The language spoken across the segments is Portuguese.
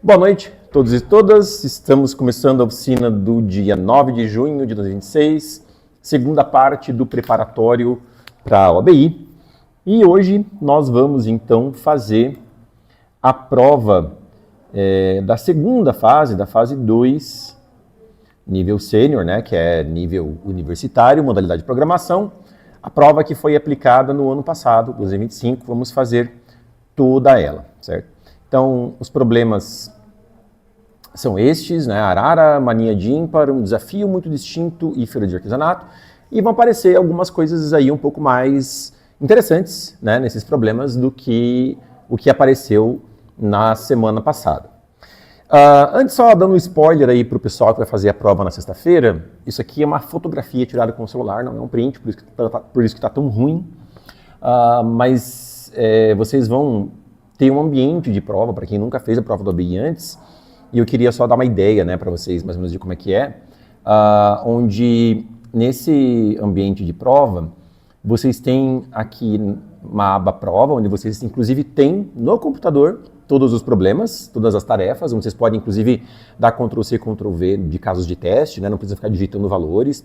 Boa noite a todos e todas. Estamos começando a oficina do dia 9 de junho de 2026, segunda parte do preparatório para a OABI. E hoje nós vamos então fazer a prova da segunda fase, da fase 2, nível sênior, né, que é nível universitário, modalidade de programação. A prova que foi aplicada no ano passado, 2025, vamos fazer toda ela, certo? Então, os problemas são estes, né? Arara, mania de ímpar, um desafio muito distinto e feira de artesanato. E vão aparecer algumas coisas aí um pouco mais interessantes, né, nesses problemas do que o que apareceu na semana passada. Antes, só dando um spoiler aí para o pessoal que vai fazer a prova na sexta-feira, isso aqui é uma fotografia tirada com o celular, não é um print, por isso que está tão ruim. Mas vocês vão ter um ambiente de prova, para quem nunca fez a prova do OABI antes, e eu queria só dar uma ideia, né, para vocês, mais ou menos, de como é que é, onde nesse ambiente de prova, vocês têm aqui uma aba prova, onde vocês inclusive têm no computador todos os problemas, todas as tarefas, onde vocês podem inclusive dar Ctrl+C, Ctrl+V de casos de teste, né, não precisa ficar digitando valores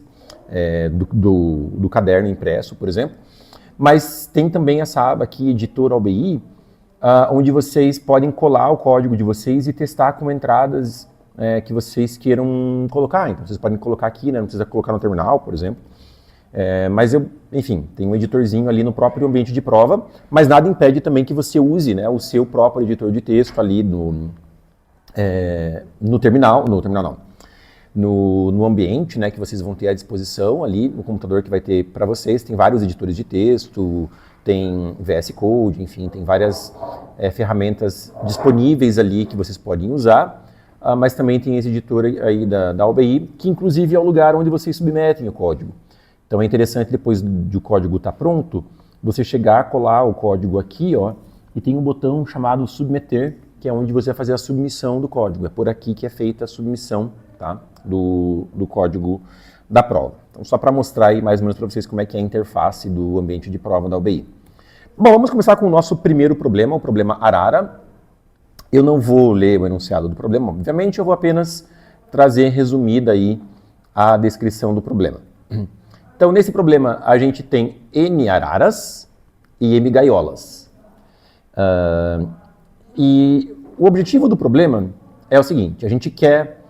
do caderno impresso, por exemplo. Mas tem também essa aba aqui, Editor OABI, onde vocês podem colar o código de vocês e testar com entradas que vocês queiram colocar. Então vocês podem colocar aqui, né, não precisa colocar no terminal, por exemplo. Mas enfim, tem um editorzinho ali no próprio ambiente de prova, mas nada impede também que você use, né, o seu próprio editor de texto ali no ambiente, né, que vocês vão ter à disposição ali no computador que vai ter para vocês. Tem vários editores de texto, tem VS Code, enfim, tem várias ferramentas disponíveis ali que vocês podem usar, mas também tem esse editor aí da OABI, que inclusive é o lugar onde vocês submetem o código. Então é interessante, depois do código estar pronto, você chegar, colar o código aqui, ó, e tem um botão chamado submeter, que é onde você vai fazer a submissão do código. É por aqui que é feita a submissão, tá, do código da prova. Então só para mostrar aí mais ou menos para vocês como é que é a interface do ambiente de prova da OABI. Bom, vamos começar com o nosso primeiro problema, o problema Arara. Eu não vou ler o enunciado do problema, obviamente, eu vou apenas trazer resumida aí a descrição do problema. Então, nesse problema, a gente tem N araras e M gaiolas. E o objetivo do problema é o seguinte: a gente quer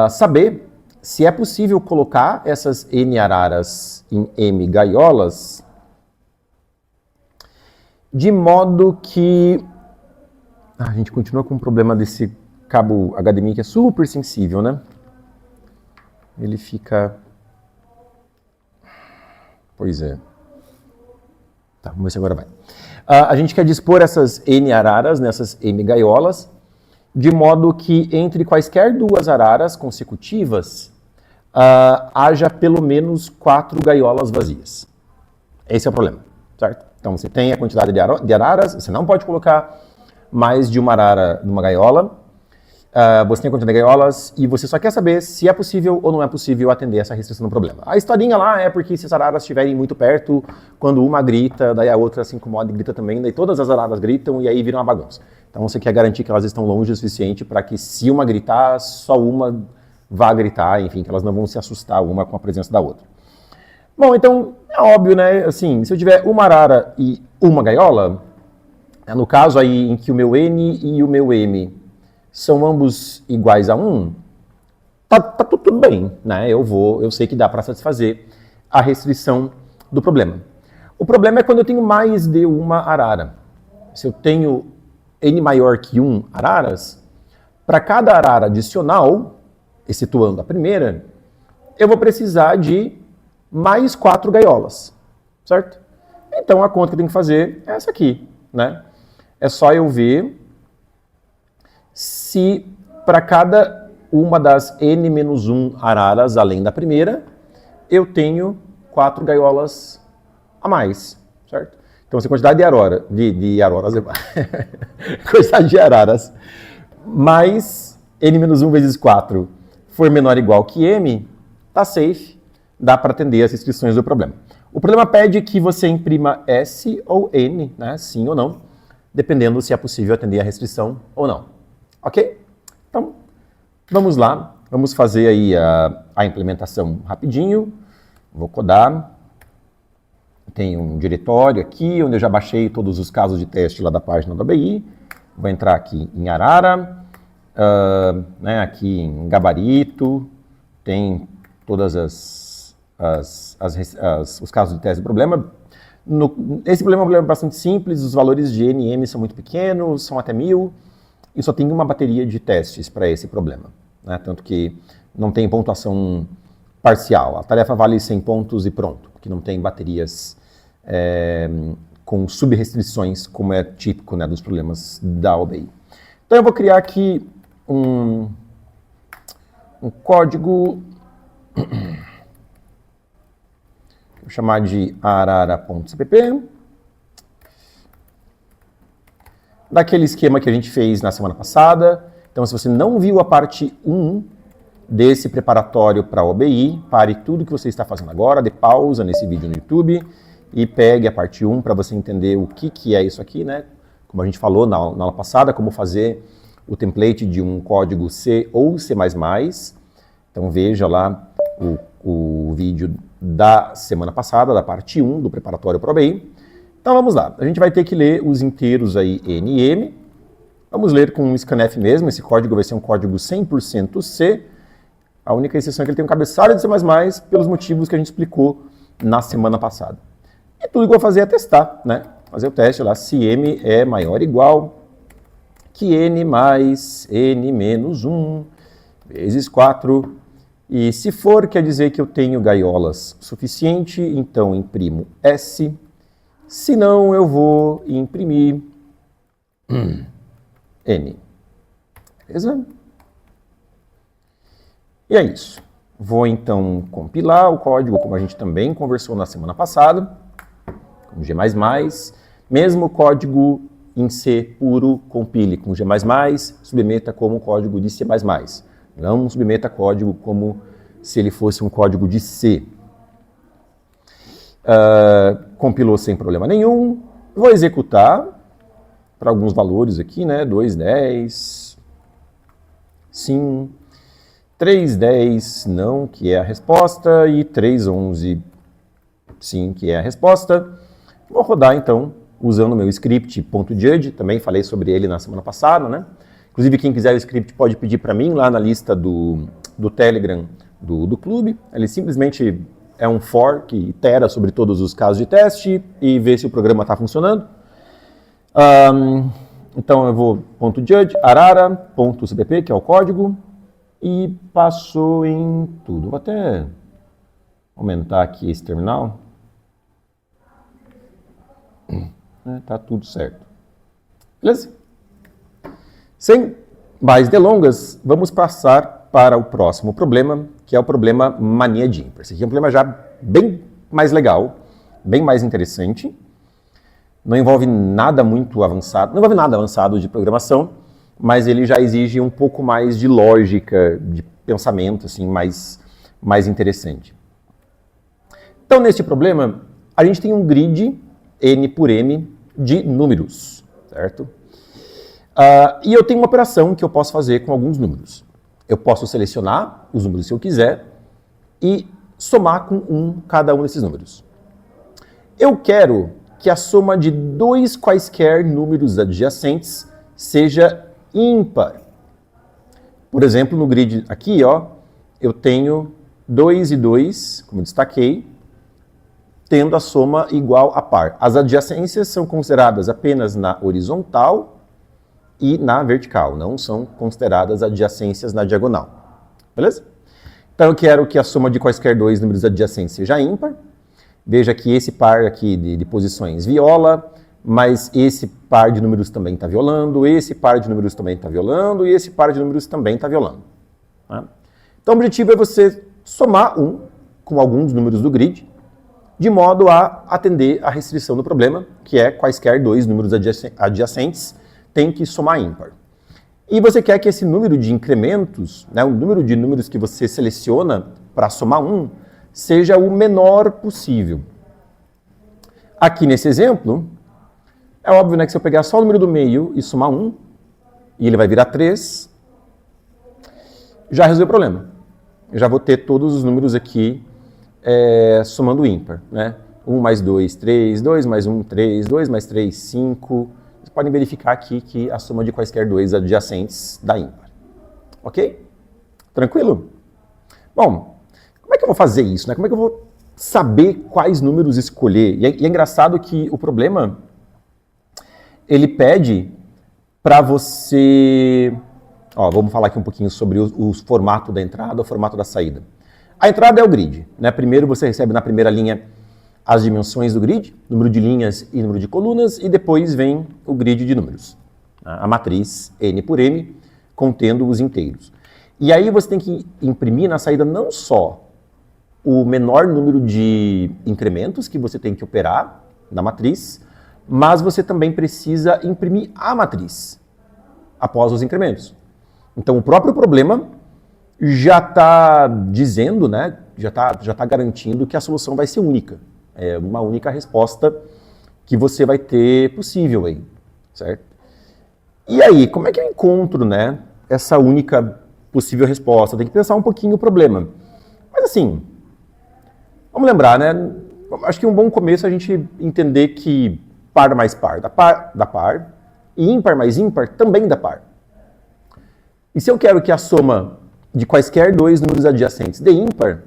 saber se é possível colocar essas N araras em M gaiolas de modo que... a gente continua com o problema desse cabo HDMI que é super sensível, né? Ele fica... Pois é. Tá, vamos ver se agora vai. A gente quer dispor essas N araras nessas M gaiolas, de modo que entre quaisquer duas araras consecutivas, haja pelo menos 4 gaiolas vazias. Esse é o problema, certo? Então você tem a quantidade de araras, você não pode colocar mais de uma arara numa gaiola, você tem a quantidade de gaiolas e você só quer saber se é possível ou não é possível atender essa restrição do problema. A historinha lá é porque se as araras estiverem muito perto, quando uma grita, daí a outra se incomoda e grita também, daí todas as araras gritam e aí vira uma bagunça. Então você quer garantir que elas estão longe o suficiente para que se uma gritar, só uma vá gritar, enfim, que elas não vão se assustar uma com a presença da outra. Bom, então é óbvio, né, assim, se eu tiver uma arara e uma gaiola, no caso aí em que o meu N e o meu M são ambos iguais a 1, tá tudo bem, né? Eu sei que dá para satisfazer a restrição do problema. O problema é quando eu tenho mais de uma arara. Se eu tenho N maior que 1 araras, para cada arara adicional, excetuando a primeira, eu vou precisar de mais 4 gaiolas, certo? Então a conta que eu tenho que fazer é essa aqui, né? É só eu ver se para cada uma das N-1 araras, além da primeira, eu tenho 4 gaiolas a mais, certo? Então, se a quantidade quantidade de araras mais N-1 vezes 4 for menor ou igual que M, tá safe, dá para atender as restrições do problema. O problema pede que você imprima S ou N, né, sim ou não, dependendo se é possível atender a restrição ou não. Ok? Então, vamos lá. Vamos fazer aí a implementação rapidinho. Vou codar. Tem um diretório aqui, onde eu já baixei todos os casos de teste lá da página do ABI. Vou entrar aqui em Arara, aqui em Gabarito, tem todas os casos de teste do problema. Esse problema é um problema bastante simples, os valores de N e M são muito pequenos, são até 1000, e só tem uma bateria de testes para esse problema. Né? Tanto que não tem pontuação parcial, a tarefa vale 100 pontos e pronto, porque não tem baterias com subrestrições, como é típico, né, dos problemas da OBI. Então eu vou criar aqui um código, vou chamar de arara.cpp, daquele esquema que a gente fez na semana passada. Então, se você não viu a parte 1 desse preparatório para a OBI, pare tudo que você está fazendo agora, dê pausa nesse vídeo no YouTube e pegue a parte 1 para você entender o que é isso aqui, né? Como a gente falou na aula passada, como fazer o template de um código C ou C++. Então veja lá o vídeo da semana passada, da parte 1 do preparatório para a OBI. Então vamos lá, a gente vai ter que ler os inteiros aí N e M. Vamos ler com um scanf mesmo, esse código vai ser um código 100% C. A única exceção é que ele tem um cabeçalho de C++, pelos motivos que a gente explicou na semana passada. E tudo que eu vou fazer é testar, né? Fazer o teste lá, se M é maior ou igual que N mais N menos 1 vezes 4. E se for, quer dizer que eu tenho gaiolas suficiente, então imprimo S. Se não, eu vou imprimir N. Beleza? E é isso. Vou então compilar o código, como a gente também conversou na semana passada, com G++. Mesmo código em C puro, compile com G++, submeta como código de C++. Não submeta código como se ele fosse um código de C. Compilou sem problema nenhum. Vou executar para alguns valores aqui, né? 2,10, sim. 3,10, não, que é a resposta. E 3,11, sim, que é a resposta. Vou rodar, então, usando o meu script .judge. Também falei sobre ele na semana passada, né? Inclusive, quem quiser o script pode pedir para mim lá na lista do Telegram do clube. Ele simplesmente é um for que itera sobre todos os casos de teste e vê se o programa está funcionando. Então eu vou .judge, arara.cpp, que é o código, e passou em tudo. Vou até aumentar aqui esse terminal. Tá tudo certo. Beleza? Sem mais delongas, vamos passar para o próximo problema, que é o problema mania de ímpar. Esse aqui é um problema já bem mais legal, bem mais interessante. Não envolve nada muito avançado, não envolve nada avançado de programação, mas ele já exige um pouco mais de lógica, de pensamento, assim, mais interessante. Então, neste problema, a gente tem um grid N por M de números, certo? E eu tenho uma operação que eu posso fazer com alguns números. Eu posso selecionar os números se eu quiser e somar com cada um desses números. Eu quero que a soma de dois quaisquer números adjacentes seja ímpar. Por exemplo, no grid aqui, ó, eu tenho 2 e 2, como destaquei, tendo a soma igual a par. As adjacências são consideradas apenas na horizontal e na vertical, não são consideradas adjacências na diagonal. Beleza? Então eu quero que a soma de quaisquer dois números adjacentes seja ímpar. Veja que esse par aqui de posições viola, mas esse par de números também está violando, esse par de números também está violando e esse par de números também está violando. Tá? Então o objetivo é você somar com alguns números do grid, de modo a atender a restrição do problema, que é quaisquer dois números adjacentes têm que somar ímpar. E você quer que esse número de incrementos, né, o número de números que você seleciona para somar seja o menor possível. Aqui nesse exemplo, é óbvio, né, que se eu pegar só o número do meio e somar e ele vai virar 3, já resolvi o problema. Eu já vou ter todos os números aqui somando ímpar, né? 1 mais 2, 3, 2 mais 1, 3, 2 mais 3, 5. Vocês podem verificar aqui que a soma de quaisquer dois adjacentes dá ímpar. Ok? Tranquilo? Bom, como é que eu vou fazer isso, né? Como é que eu vou saber quais números escolher? E é engraçado que o problema, ele pede para você... vamos falar aqui um pouquinho sobre o formato da entrada, o formato da saída. A entrada é o grid, né? Primeiro você recebe na primeira linha as dimensões do grid, número de linhas e número de colunas, e depois vem o grid de números, a matriz N por M, contendo os inteiros. E aí você tem que imprimir na saída não só o menor número de incrementos que você tem que operar na matriz, mas você também precisa imprimir a matriz após os incrementos. Então o próprio problema já está dizendo, né, já está garantindo que a solução vai ser única. É uma única resposta que você vai ter possível aí, certo? E aí, como é que eu encontro, né, essa única possível resposta? Tem que pensar um pouquinho o problema. Mas assim, vamos lembrar, né? Acho que um bom começo é a gente entender que par mais par dá par, e ímpar mais ímpar também dá par. E se eu quero que a soma de quaisquer dois números adjacentes dê ímpar,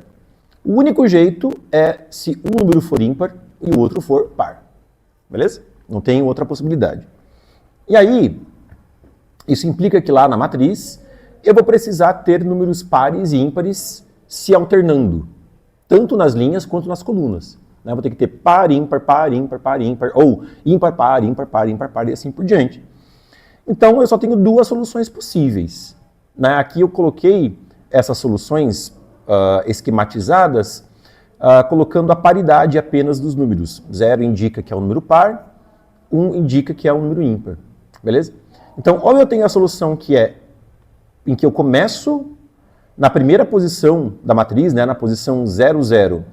o único jeito é se um número for ímpar e o outro for par. Beleza? Não tem outra possibilidade. E aí, isso implica que lá na matriz eu vou precisar ter números pares e ímpares se alternando, tanto nas linhas quanto nas colunas. Vou ter que ter par, ímpar, par, ímpar, par, ímpar, ou ímpar, par, ímpar, par, ímpar, par, e assim por diante. Então, eu só tenho duas soluções possíveis. Aqui eu coloquei essas soluções esquematizadas, colocando a paridade apenas dos números. 0 indica que é um número par, 1 indica que é um número ímpar. Beleza? Então, ou eu tenho a solução que é em que eu começo na primeira posição da matriz, né, na posição 0, 0,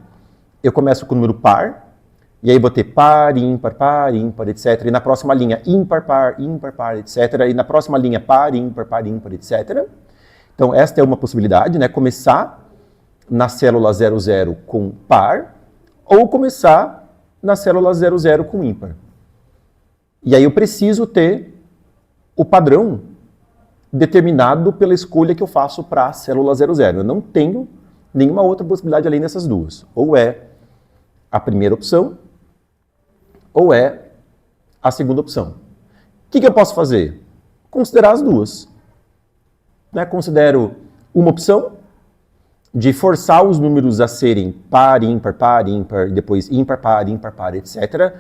eu começo com o número par, e aí vou ter par, ímpar, etc. E na próxima linha, ímpar, par, etc. E na próxima linha, par, ímpar, etc. Então, esta é uma possibilidade, né? Começar na célula 00 com par, ou começar na célula 00 com ímpar. E aí eu preciso ter o padrão determinado pela escolha que eu faço para a célula 00. Eu não tenho nenhuma outra possibilidade além dessas duas. Ou é a primeira opção, ou é a segunda opção. O que eu posso fazer? Considerar as duas. Considero uma opção de forçar os números a serem par, ímpar, e depois ímpar, par, etc.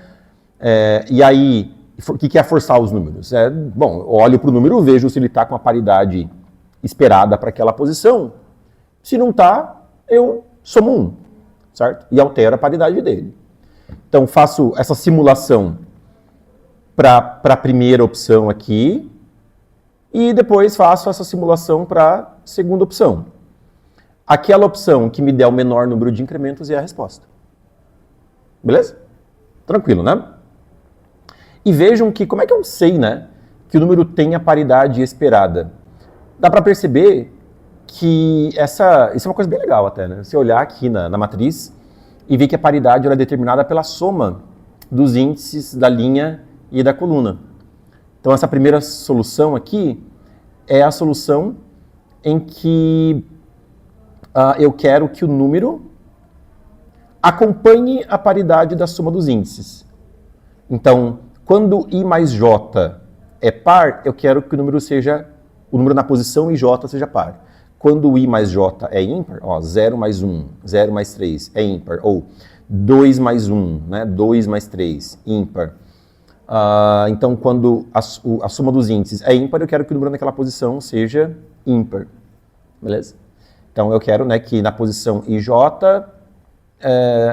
E aí, o que é forçar os números? Bom, eu olho para o número, vejo se ele está com a paridade esperada para aquela posição. Se não está, eu somo 1, certo? E altero a paridade dele. Então, faço essa simulação para a primeira opção aqui, e depois faço essa simulação para a segunda opção. Aquela opção que me der o menor número de incrementos é a resposta. Beleza? Tranquilo, né? E vejam que, como é que eu sei, né, que o número tem a paridade esperada? Dá para perceber que isso é uma coisa bem legal até, né? Você olhar aqui na matriz e ver que a paridade é determinada pela soma dos índices da linha e da coluna. Então, essa primeira solução aqui é a solução em que eu quero que o número acompanhe a paridade da soma dos índices. Então, quando I mais J é par, eu quero que o número na posição IJ seja par. Quando I mais J é ímpar, 0 mais 1, 0 mais 3 é ímpar, ou 2 mais 1, né, 2 mais 3, ímpar. Então, quando a soma dos índices é ímpar, eu quero que o número naquela posição seja ímpar. Beleza? Então, eu quero, né, que na posição IJ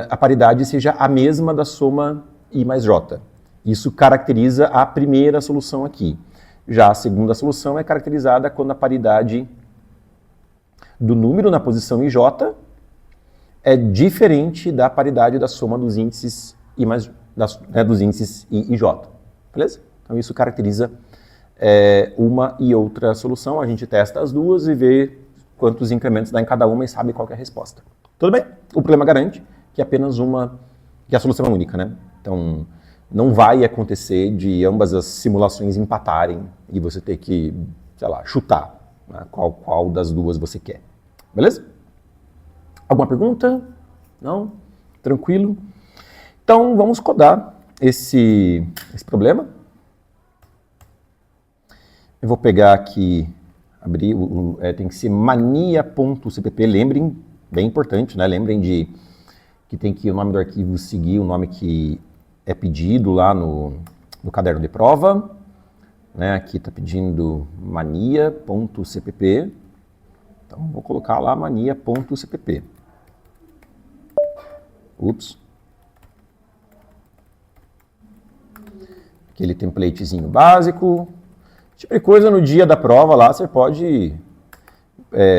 a paridade seja a mesma da soma I mais J. Isso caracteriza a primeira solução aqui. Já a segunda solução é caracterizada quando a paridade do número na posição IJ é diferente da paridade da soma dos índices I mais, dos índices I e J. Beleza? Então isso caracteriza uma e outra solução. A gente testa as duas e vê quantos incrementos dá em cada uma e sabe qual que é a resposta. Tudo bem? O problema garante que apenas que a solução é única, né? Então, não vai acontecer de ambas as simulações empatarem e você ter que, sei lá, chutar, né, qual das duas você quer. Beleza? Alguma pergunta? Não? Tranquilo? Então, vamos codar esse problema. Eu vou pegar aqui, abrir, tem que ser mania.cpp, lembrem, bem importante, né? Lembrem que tem que o nome do arquivo seguir o nome que é pedido lá no caderno de prova. Né? Aqui está pedindo mania.cpp. Então, vou colocar lá mania.cpp. Ups. Aquele templatezinho básico. Tipo de coisa no dia da prova lá, você pode,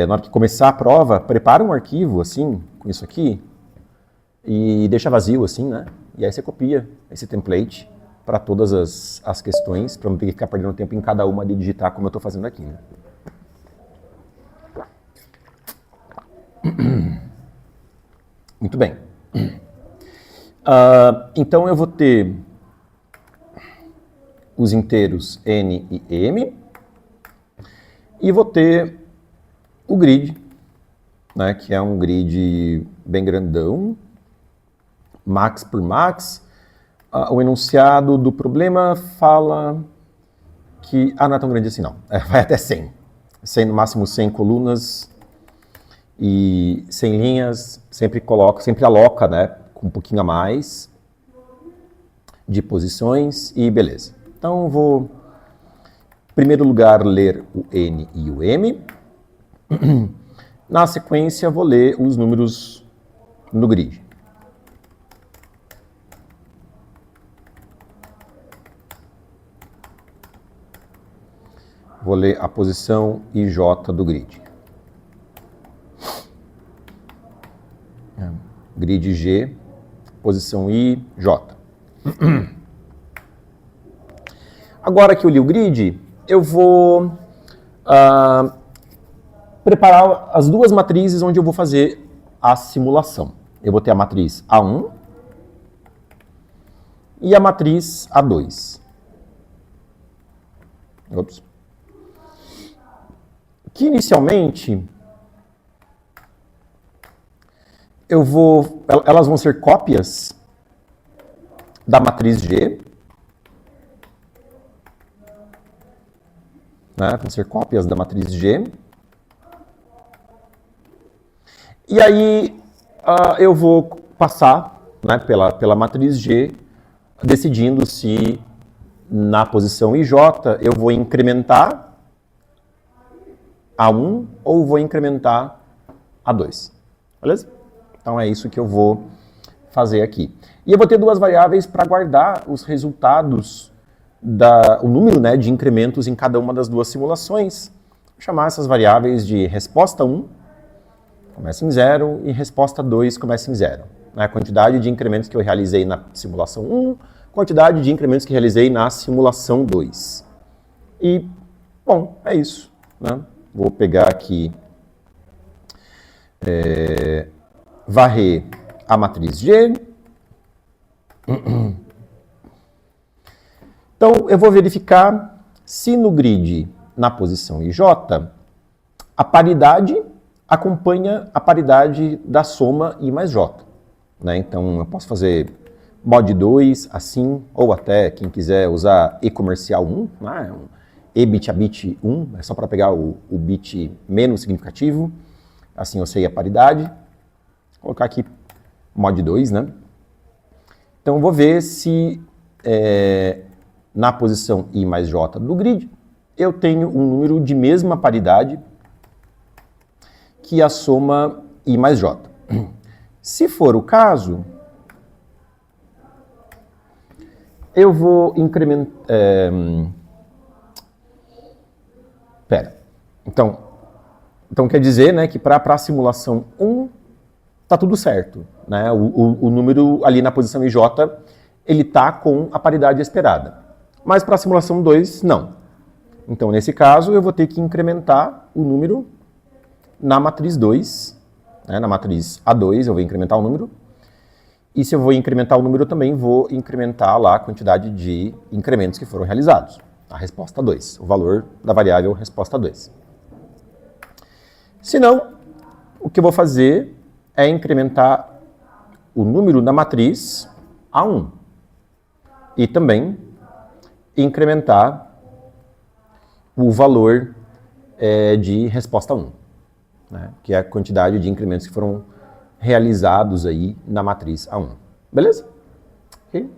na hora que começar a prova, prepara um arquivo assim, com isso aqui, e deixa vazio assim, né? E aí você copia esse template para todas as questões, para não ter que ficar perdendo tempo em cada uma de digitar como eu estou fazendo aqui, né? Muito bem. Então eu vou ter os inteiros n e m, e vou ter o grid, né, que é um grid bem grandão, max por max. O enunciado do problema fala que... não é tão grande assim não, vai até 100. No máximo 100 colunas e 100 linhas, sempre aloca, né, com um pouquinho a mais de posições e beleza. Então eu vou, em primeiro lugar, ler o N e o M. Na sequência, vou ler os números no grid. Vou ler a posição IJ do grid. Grid G, posição I, J. Agora que eu li o grid, eu vou preparar as duas matrizes onde eu vou fazer a simulação. Eu vou ter a matriz A1 e a matriz A2. Ops. Que inicialmente elas vão ser cópias da matriz G, né? Vão ser cópias da matriz G. E aí eu vou passar, né, pela matriz G, decidindo se na posição IJ eu vou incrementar A1 ou vou incrementar A2. Beleza? Então é isso que eu vou fazer aqui. E eu vou ter duas variáveis para guardar os resultados, o número, né, de incrementos em cada uma das duas simulações. Vou chamar essas variáveis de resposta 1, começa em 0, e resposta 2 começa em 0. A quantidade de incrementos que eu realizei na simulação 1, quantidade de incrementos que realizei na simulação 2. E, bom, é isso, né? Vou pegar aqui, varrer a matriz G. Então, eu vou verificar se no grid, na posição IJ, a paridade acompanha a paridade da soma I mais J. Né? Então, eu posso fazer mod 2 assim, ou até, quem quiser usar E comercial 1, né? E bit a bit 1, é só para pegar o bit menos significativo. Assim eu sei a paridade. Vou colocar aqui mod 2, né? Então, eu vou ver se na posição I mais J do grid, eu tenho um número de mesma paridade que a soma I mais J. Se for o caso, eu vou incrementar... Então quer dizer, né, que para a simulação 1 está tudo certo. Né? O número ali na posição IJ, ele está com a paridade esperada. Mas para a simulação 2, não. Então, nesse caso, eu vou ter que incrementar o número na matriz 2, né, na matriz A2 eu vou incrementar o número, e se eu vou incrementar o número, eu também vou incrementar lá a quantidade de incrementos que foram realizados. A resposta 2, o valor da variável resposta 2. Se não, o que eu vou fazer é incrementar o número na matriz A1 e também incrementar o valor de resposta 1, né, que é a quantidade de incrementos que foram realizados aí na matriz A1. Beleza? Okay.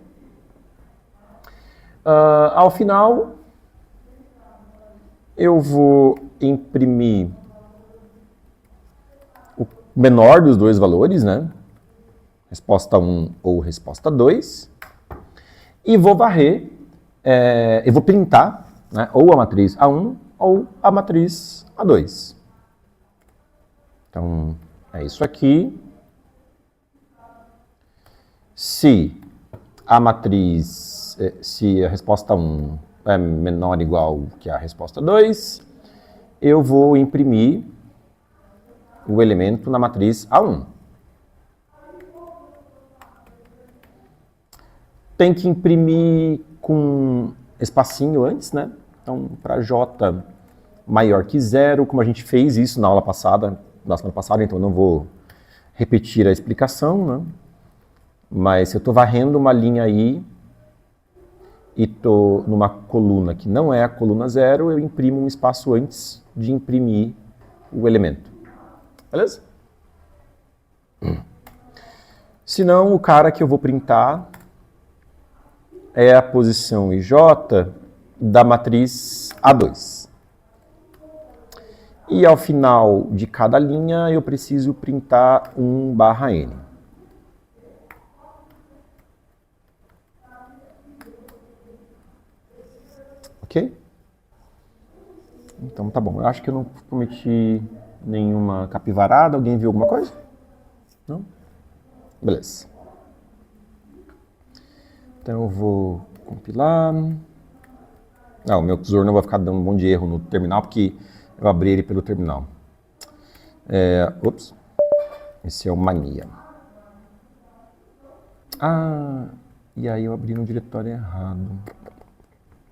Ao final, eu vou imprimir o menor dos dois valores, né? Resposta 1 ou resposta 2. E vou varrer, eu vou printar, né, ou a matriz A1 ou a matriz A2. Então, é isso aqui. Se a matriz, se a resposta 1 é menor ou igual que a resposta 2, eu vou imprimir o elemento na matriz A1. Tem que imprimir com espacinho antes, né? Então, para J maior que 0, como a gente fez isso na aula passada, na semana passada, então eu não vou repetir a explicação, né? Mas se eu estou varrendo uma linha aí e estou numa coluna que não é a coluna 0, eu imprimo um espaço antes de imprimir o elemento. Beleza? Se não, o cara que eu vou printar é a posição IJ da matriz A2. E ao final de cada linha eu preciso printar 1/n. Ok? Então tá bom. Eu acho que eu não cometi nenhuma capivarada. Alguém viu alguma coisa? Não? Beleza. Então eu vou compilar. O meu tesouro não vai ficar dando um monte de erro no terminal, porque eu abri ele pelo terminal. Ops. Esse é o Mania. E aí eu abri no diretório errado.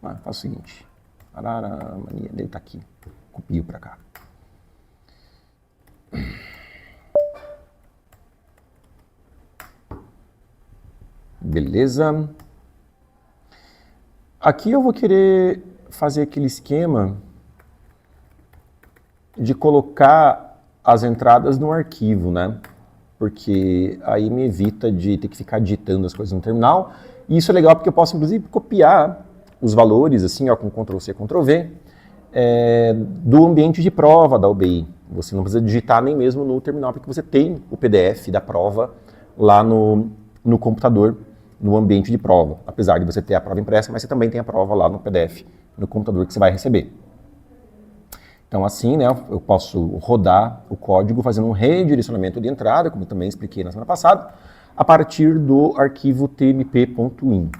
Faz o seguinte. Mania, ele tá aqui. Copio para cá. Beleza. Aqui eu vou querer fazer aquele esquema de colocar as entradas no arquivo, né? Porque aí me evita de ter que ficar digitando as coisas no terminal. E isso é legal porque eu posso, inclusive, copiar os valores, assim, ó, com Ctrl+C, Ctrl+V, do ambiente de prova da UBI. Você não precisa digitar nem mesmo no terminal, porque você tem o PDF da prova lá no computador, no ambiente de prova. Apesar de você ter a prova impressa, mas você também tem a prova lá no PDF, no computador que você vai receber. Então assim, né, eu posso rodar o código fazendo um redirecionamento de entrada, como eu também expliquei na semana passada, a partir do arquivo tmp.in.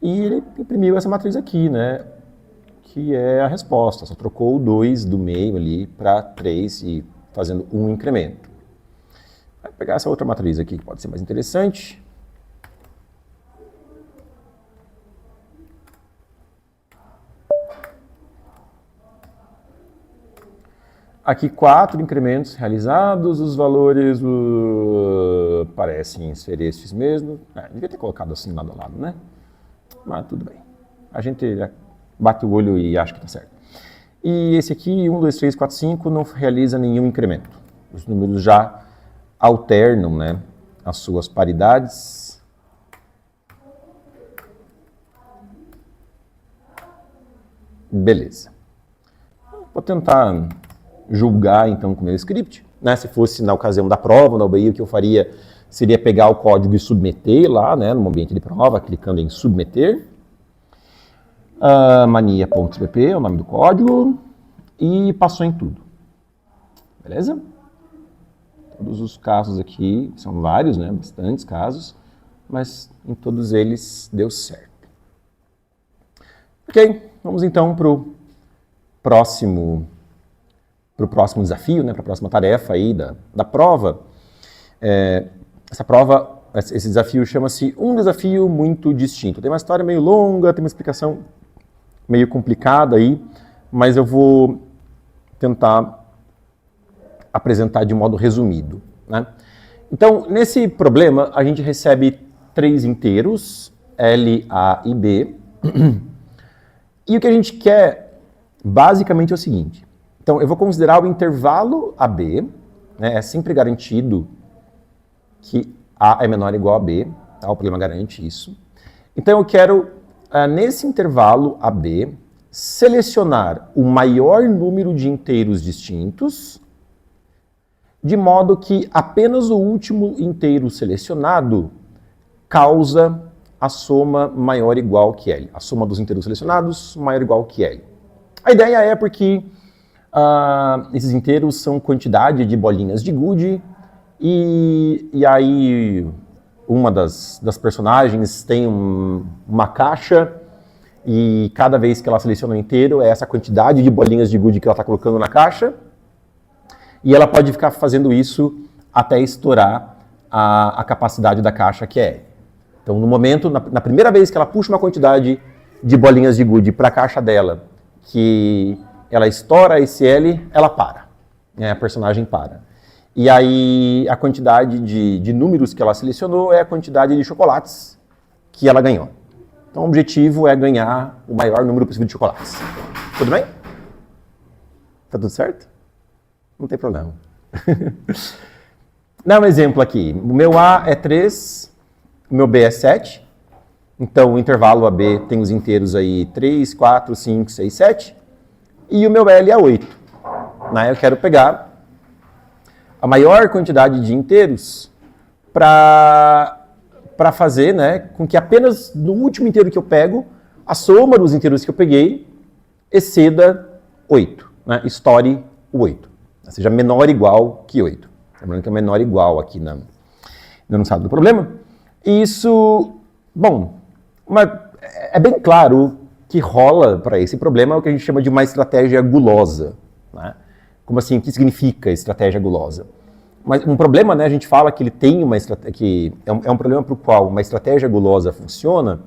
E ele imprimiu essa matriz aqui, né, que é a resposta. Só trocou o 2 do meio ali para 3 e fazendo um incremento. Vai pegar essa outra matriz aqui, que pode ser mais interessante. Aqui 4 incrementos realizados, os valores parecem ser estes mesmo. Devia ter colocado assim lado a lado, né? Mas tudo bem. A gente bate o olho e acha que está certo. E esse aqui, 1, 2, 3, 4, 5, não realiza nenhum incremento. Os números já alternam, né, as suas paridades. Beleza. Vou tentar julgar então com o meu script, né? Se fosse na ocasião da prova, na UBI, o que eu faria seria pegar o código e submeter lá, né, no ambiente de prova, clicando em submeter. Mania.cpp é o nome do código e passou em tudo. Beleza? Todos os casos aqui, são vários, né, bastantes casos, mas em todos eles deu certo. Ok, vamos então para o próximo o próximo desafio, né, para a próxima tarefa aí da prova. Esse desafio chama-se Um Desafio Muito Distinto. Tem uma história meio longa, tem uma explicação meio complicada aí, mas eu vou tentar apresentar de modo resumido, né? Então, nesse problema, a gente recebe 3 inteiros, L, A e B, e o que a gente quer, basicamente, é o seguinte. Então, eu vou considerar o intervalo AB, né? É sempre garantido que A é menor ou igual a B, tá? O problema garante isso. Então, eu quero, nesse intervalo AB, selecionar o maior número de inteiros distintos, de modo que apenas o último inteiro selecionado causa a soma maior ou igual que L. A soma dos inteiros selecionados maior ou igual que L. A ideia é porque esses inteiros são quantidade de bolinhas de gude e aí uma das personagens tem uma caixa e cada vez que ela seleciona um inteiro é essa quantidade de bolinhas de gude que ela está colocando na caixa. E ela pode ficar fazendo isso até estourar a capacidade da caixa, que é. Então, no momento, na primeira vez que ela puxa uma quantidade de bolinhas de gude para a caixa dela, que ela estoura esse L, ela para. Né? A personagem para. E aí, a quantidade de números que ela selecionou é a quantidade de chocolates que ela ganhou. Então, o objetivo é ganhar o maior número possível de chocolates. Tudo bem? Tá tudo certo? Não tem problema. Dá um exemplo aqui. O meu A é 3, o meu B é 7. Então, o intervalo AB tem os inteiros aí 3, 4, 5, 6, 7. E o meu L é 8. Né? Eu quero pegar a maior quantidade de inteiros para fazer, né, com que apenas no último inteiro que eu pego, a soma dos inteiros que eu peguei exceda 8. Né? Estoure o 8. Seja menor ou igual que 8. Lembrando que é menor ou igual aqui no enunciado do problema. E isso, bom, é bem claro que rola para esse problema o que a gente chama de uma estratégia gulosa. Né? Como assim? O que significa estratégia gulosa? Mas um problema, né, a gente fala que ele tem uma estratégia, que é um problema para o qual uma estratégia gulosa funciona,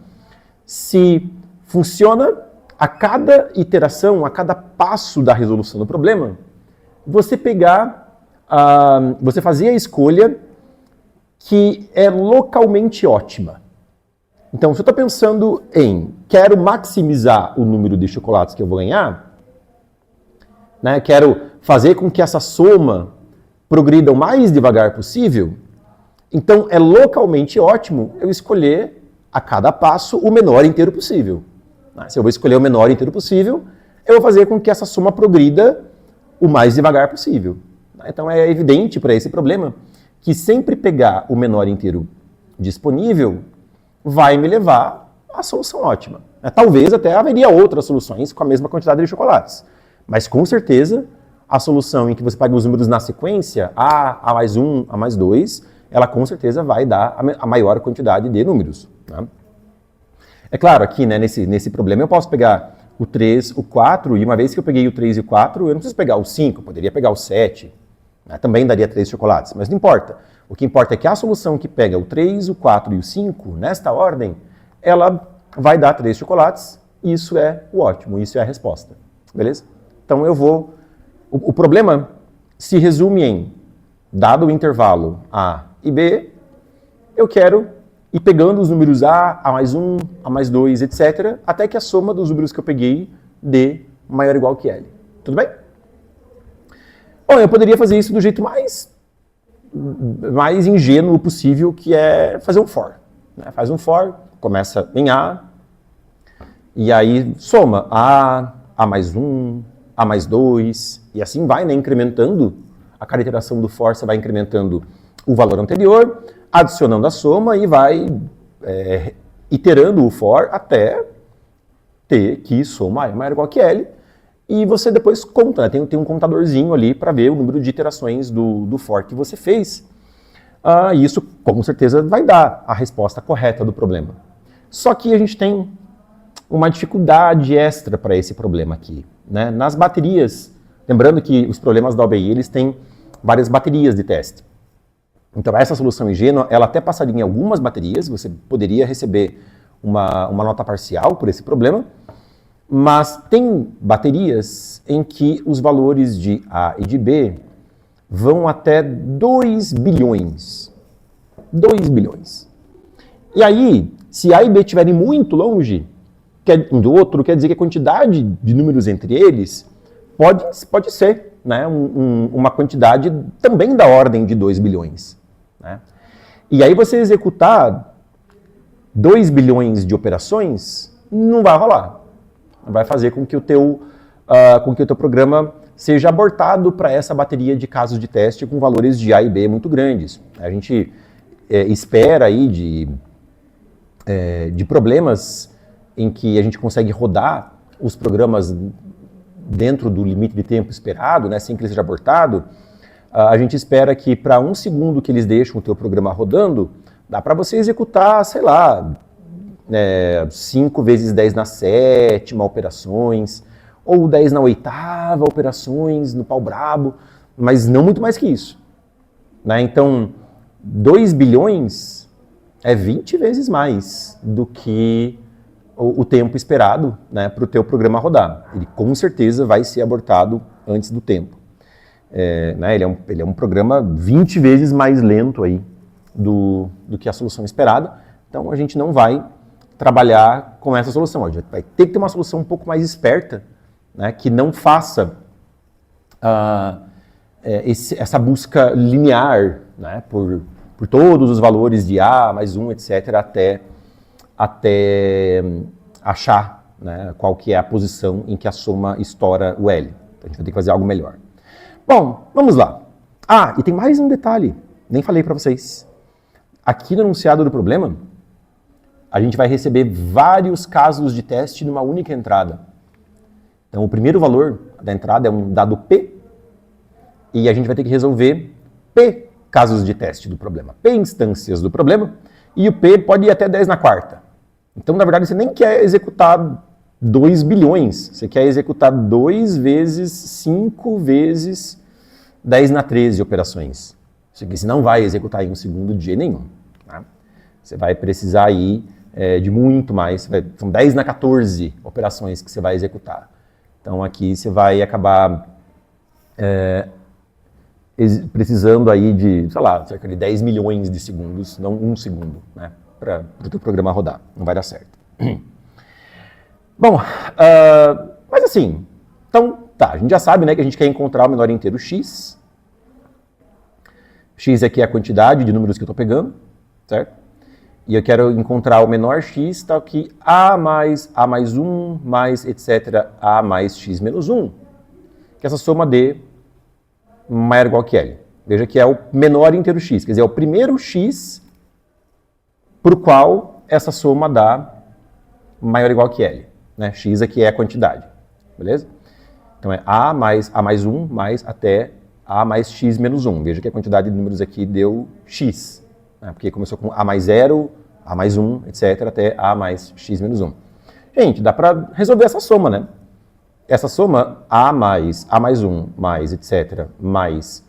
se funciona a cada iteração, a cada passo da resolução do problema, você você fazer a escolha que é localmente ótima. Então, se eu estou pensando em quero maximizar o número de chocolates que eu vou ganhar, né, quero fazer com que essa soma progrida o mais devagar possível, então é localmente ótimo eu escolher a cada passo o menor inteiro possível. Se eu vou escolher o menor inteiro possível, eu vou fazer com que essa soma progrida o mais devagar possível. Então é evidente para esse problema que sempre pegar o menor inteiro disponível vai me levar à solução ótima. Talvez até haveria outras soluções com a mesma quantidade de chocolates, mas com certeza a solução em que você pega os números na sequência, A mais 1, A mais 2, ela com certeza vai dar a maior quantidade de números. Né? É claro, aqui, né, nesse problema eu posso pegar o 3, o 4, e uma vez que eu peguei o 3 e o 4, eu não preciso pegar o 5, eu poderia pegar o 7, né? Também daria 3 chocolates, mas não importa. O que importa é que a solução que pega o 3, o 4 e o 5, nesta ordem, ela vai dar 3 chocolates, e isso é o ótimo, isso é a resposta, beleza? Então eu vou... O problema se resume em, dado o intervalo A e B, eu quero ir pegando os números A mais 1, A mais 2, etc., até que a soma dos números que eu peguei dê maior ou igual que L. Tudo bem? Bom, eu poderia fazer isso do jeito mais ingênuo possível, que é fazer um for. Né? Faz um for, começa em A, e aí soma A mais 1, A mais 2, e assim vai, né, incrementando. A cada iteração do for, você vai incrementando o valor anterior, adicionando a soma e vai iterando o for até ter que soma maior ou igual que L. E você depois conta, né? Tem um contadorzinho ali para ver o número de iterações do for que você fez. E isso, com certeza, vai dar a resposta correta do problema. Só que a gente tem uma dificuldade extra para esse problema aqui. Né? Nas baterias Lembrando que os problemas da OBI, eles têm várias baterias de teste. Então, essa solução ingênua, ela até passaria em algumas baterias, você poderia receber uma nota parcial por esse problema, mas tem baterias em que os valores de A e de B vão até 2 bilhões. 2 bilhões. E aí, se A e B estiverem muito longe um do outro, quer dizer que a quantidade de números entre eles pode ser, né, uma quantidade também da ordem de 2 bilhões. Né? E aí você executar 2 bilhões de operações, não vai rolar. Vai fazer com que o teu programa seja abortado para essa bateria de casos de teste com valores de A e B muito grandes. A gente espera aí de problemas em que a gente consegue rodar os programas dentro do limite de tempo esperado, né, sem que ele seja abortado. A gente espera que para 1 segundo que eles deixam o teu programa rodando, dá para você executar, sei lá, 5 vezes 10 na 7ª operações, ou 10 na 8ª operações, no pau brabo, mas não muito mais que isso. Né? Então, 2 bilhões é 20 vezes mais do que o tempo esperado, né, para o teu programa rodar. Ele com certeza vai ser abortado antes do tempo. Né, ele é um programa 20 vezes mais lento aí do que a solução esperada, então a gente não vai trabalhar com essa solução. A gente vai ter que ter uma solução um pouco mais esperta, né, que não faça essa busca linear, né, por todos os valores de A mais 1, etc., até achar, né, qual que é a posição em que a soma estoura o L. Então a gente vai ter que fazer algo melhor. Bom, vamos lá. E tem mais um detalhe, nem falei para vocês. Aqui no enunciado do problema, a gente vai receber vários casos de teste numa única entrada. Então o primeiro valor da entrada é um dado P, e a gente vai ter que resolver P casos de teste do problema, P instâncias do problema, e o P pode ir até 10 na 4ª. Então, na verdade, você nem quer executar 2 bilhões, você quer executar 2 vezes 5 vezes 10 na 13 operações. Isso aqui você não vai executar em 1 segundo de jeito nenhum. Tá? Você vai precisar aí de muito mais, são 10 na 14 operações que você vai executar. Então, aqui você vai acabar precisando aí de, sei lá, cerca de 10 milhões de segundos, não 1 segundo, né, para o teu programa rodar. Não vai dar certo. Bom, mas assim, então, tá, a gente já sabe, né, que a gente quer encontrar o menor inteiro x. X aqui é a quantidade de números que eu estou pegando, certo? E eu quero encontrar o menor x, tal que a mais 1, mais etc. a mais x menos 1. Que essa soma dê maior ou igual que L. Veja que é o menor inteiro x, quer dizer, é o primeiro x para o qual essa soma dá maior ou igual que L. Né? X aqui é a quantidade, beleza? Então é a mais 1 mais até a mais x menos 1. Veja que a quantidade de números aqui deu x, né? Porque começou com a mais 0, a mais 1, etc., até a mais x menos 1. Gente, dá para resolver essa soma, né? Essa soma, a mais 1, mais etc., mais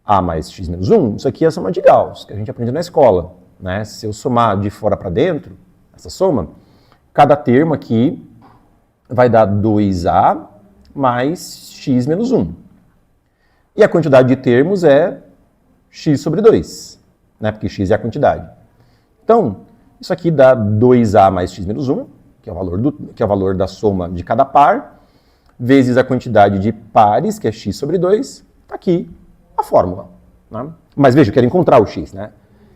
a mais x menos 1, isso aqui é a soma de Gauss, que a gente aprende na escola. Né? Se eu somar de fora para dentro, essa soma, cada termo aqui vai dar 2a mais x menos 1. E a quantidade de termos é x sobre 2, né? Porque x é a quantidade. Então, isso aqui dá 2a mais x menos 1, que é o valor da soma de cada par, vezes a quantidade de pares, que é x sobre 2, está aqui a fórmula. Né? Mas veja, eu quero encontrar o x, né?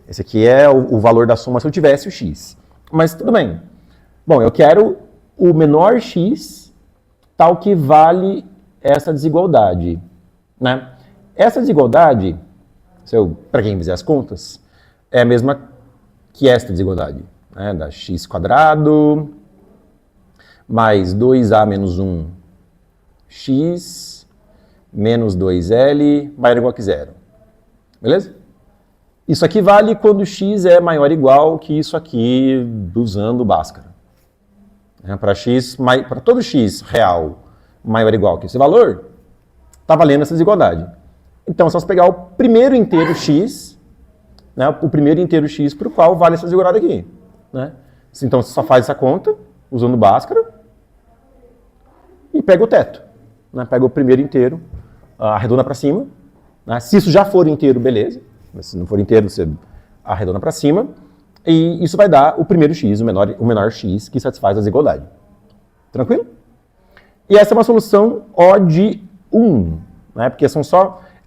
Esse aqui é o valor da soma se eu tivesse o x. Mas tudo bem. Bom, eu quero o menor x tal que vale essa desigualdade. Né? Essa desigualdade, para quem fizer as contas, é a mesma que esta desigualdade. Né? Da x² mais 2a menos 1 x menos 2L maior ou igual que 0. Beleza? Isso aqui vale quando x é maior ou igual que isso aqui usando Bhaskara. Para todo x real maior ou igual que esse valor, está valendo essa desigualdade. Então, é só você pegar o primeiro inteiro x, né, o primeiro inteiro x para o qual vale essa desigualdade aqui. Né? Então, você só faz essa conta, usando Bhaskara, e pega o teto. Né? Pega o primeiro inteiro, arredonda para cima. Né? Se isso já for inteiro, beleza. Mas se não for inteiro, você arredonda para cima. E isso vai dar o primeiro x, o menor x, que satisfaz a desigualdade. Tranquilo? E essa é uma solução O de 1, né? Porque é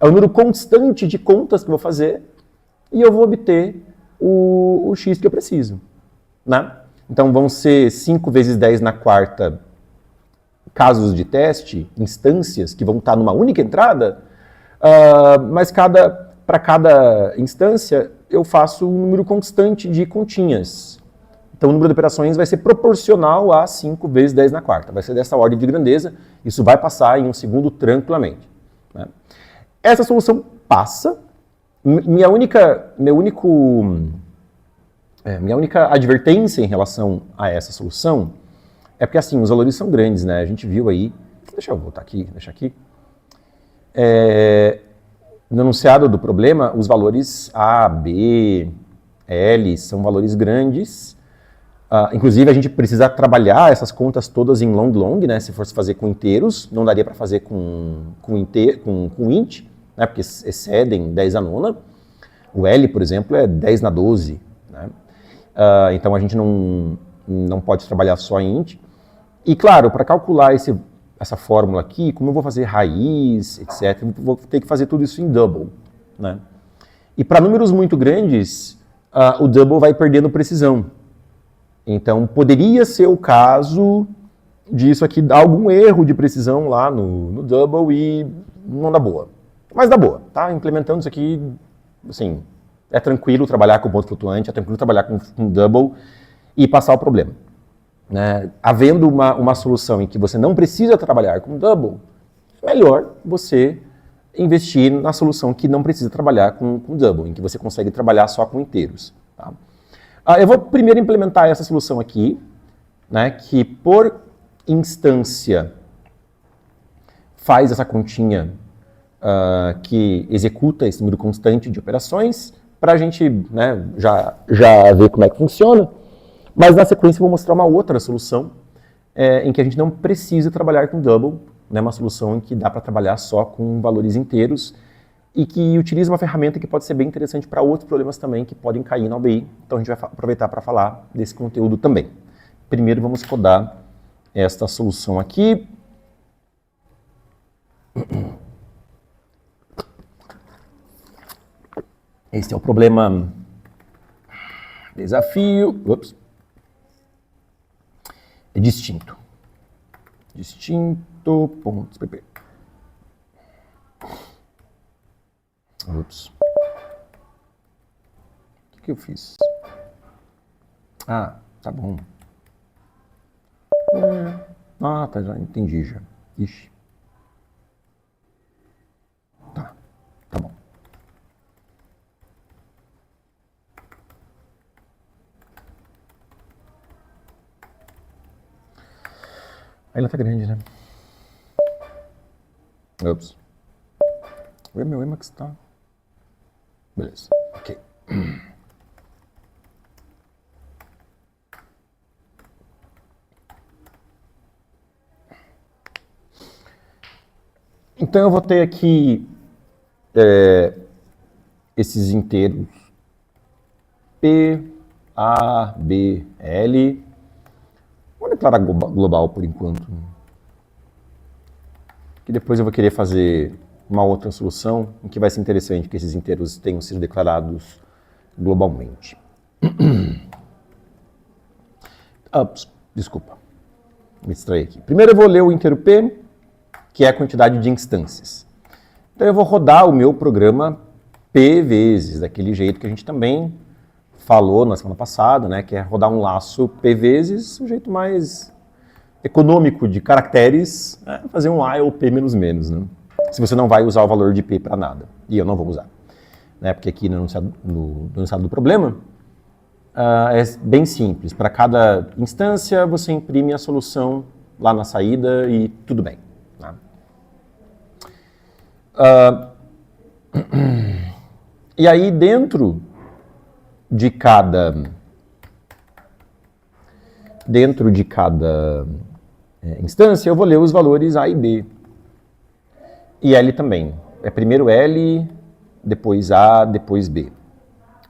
o número constante de contas que eu vou fazer e eu vou obter o x que eu preciso. Né? Então vão ser 5 vezes 10 na quarta casos de teste, instâncias que vão estar numa única entrada, mas para cada instância eu faço um número constante de continhas. Então o número de operações vai ser proporcional a 5 vezes 10 na quarta. Vai ser dessa ordem de grandeza, isso vai passar em um segundo tranquilamente. Né? Essa solução passa. Minha única advertência em relação a essa solução é porque assim, os valores são grandes, né? A gente viu aí, deixa eu voltar aqui, deixa aqui. No enunciado do problema, os valores A, B, L são valores grandes. Inclusive, a gente precisa trabalhar essas contas todas em long, né? Se fosse fazer com inteiros, não daria para fazer com int, né? Porque excedem 10 a nona. O L, por exemplo, é 10 na 12. Né? Então, a gente não pode trabalhar só em int. E, claro, para calcular essa fórmula aqui, como eu vou fazer raiz, etc., eu vou ter que fazer tudo isso em double. Né? E para números muito grandes, o double vai perdendo precisão. Então, poderia ser o caso disso aqui dar algum erro de precisão lá no double e não dá boa. Mas dá boa, tá? Implementando isso aqui, assim, é tranquilo trabalhar com ponto flutuante, é tranquilo trabalhar com double e passar o problema. Né? Havendo uma solução em que você não precisa trabalhar com double, é melhor você investir na solução que não precisa trabalhar com double, em que você consegue trabalhar só com inteiros. Tá? Eu vou primeiro implementar essa solução aqui, né, que por instância faz essa continha que executa esse número constante de operações, para a gente, né, já ver como é que funciona. Mas na sequência eu vou mostrar uma outra solução em que a gente não precisa trabalhar com double, né, uma solução em que dá para trabalhar só com valores inteiros, e que utiliza uma ferramenta que pode ser bem interessante para outros problemas também que podem cair na OBI. Então a gente vai aproveitar para falar desse conteúdo também. Primeiro vamos codar esta solução aqui. Este é o problema desafio. Ups. É distinto. Distinto.pp. Ups. O que eu fiz? Tá bom. Tá, já entendi já. Ixi. Tá bom. Aí ela tá grande, né? Ups. Ué, meu Emacs tá... Beleza, ok. Então eu vou ter aqui esses inteiros P, A, B, L. Vou declarar global por enquanto. Que depois eu vou querer fazer uma outra solução em que vai ser interessante que esses inteiros tenham sido declarados globalmente. Desculpa, me distraí aqui. Primeiro eu vou ler o inteiro P, que é a quantidade de instâncias. Então eu vou rodar o meu programa P vezes, daquele jeito que a gente também falou na semana passada, né, que é rodar um laço P vezes, o jeito mais econômico de caracteres, é fazer um while P menos menos, né? Se você não vai usar o valor de P para nada. E eu não vou usar. Né? Porque aqui no enunciado do problema, é bem simples. Para cada instância, você imprime a solução lá na saída e tudo bem. Né? E aí, dentro de cada instância, eu vou ler os valores A e B. E L também. É primeiro L, depois A, depois B.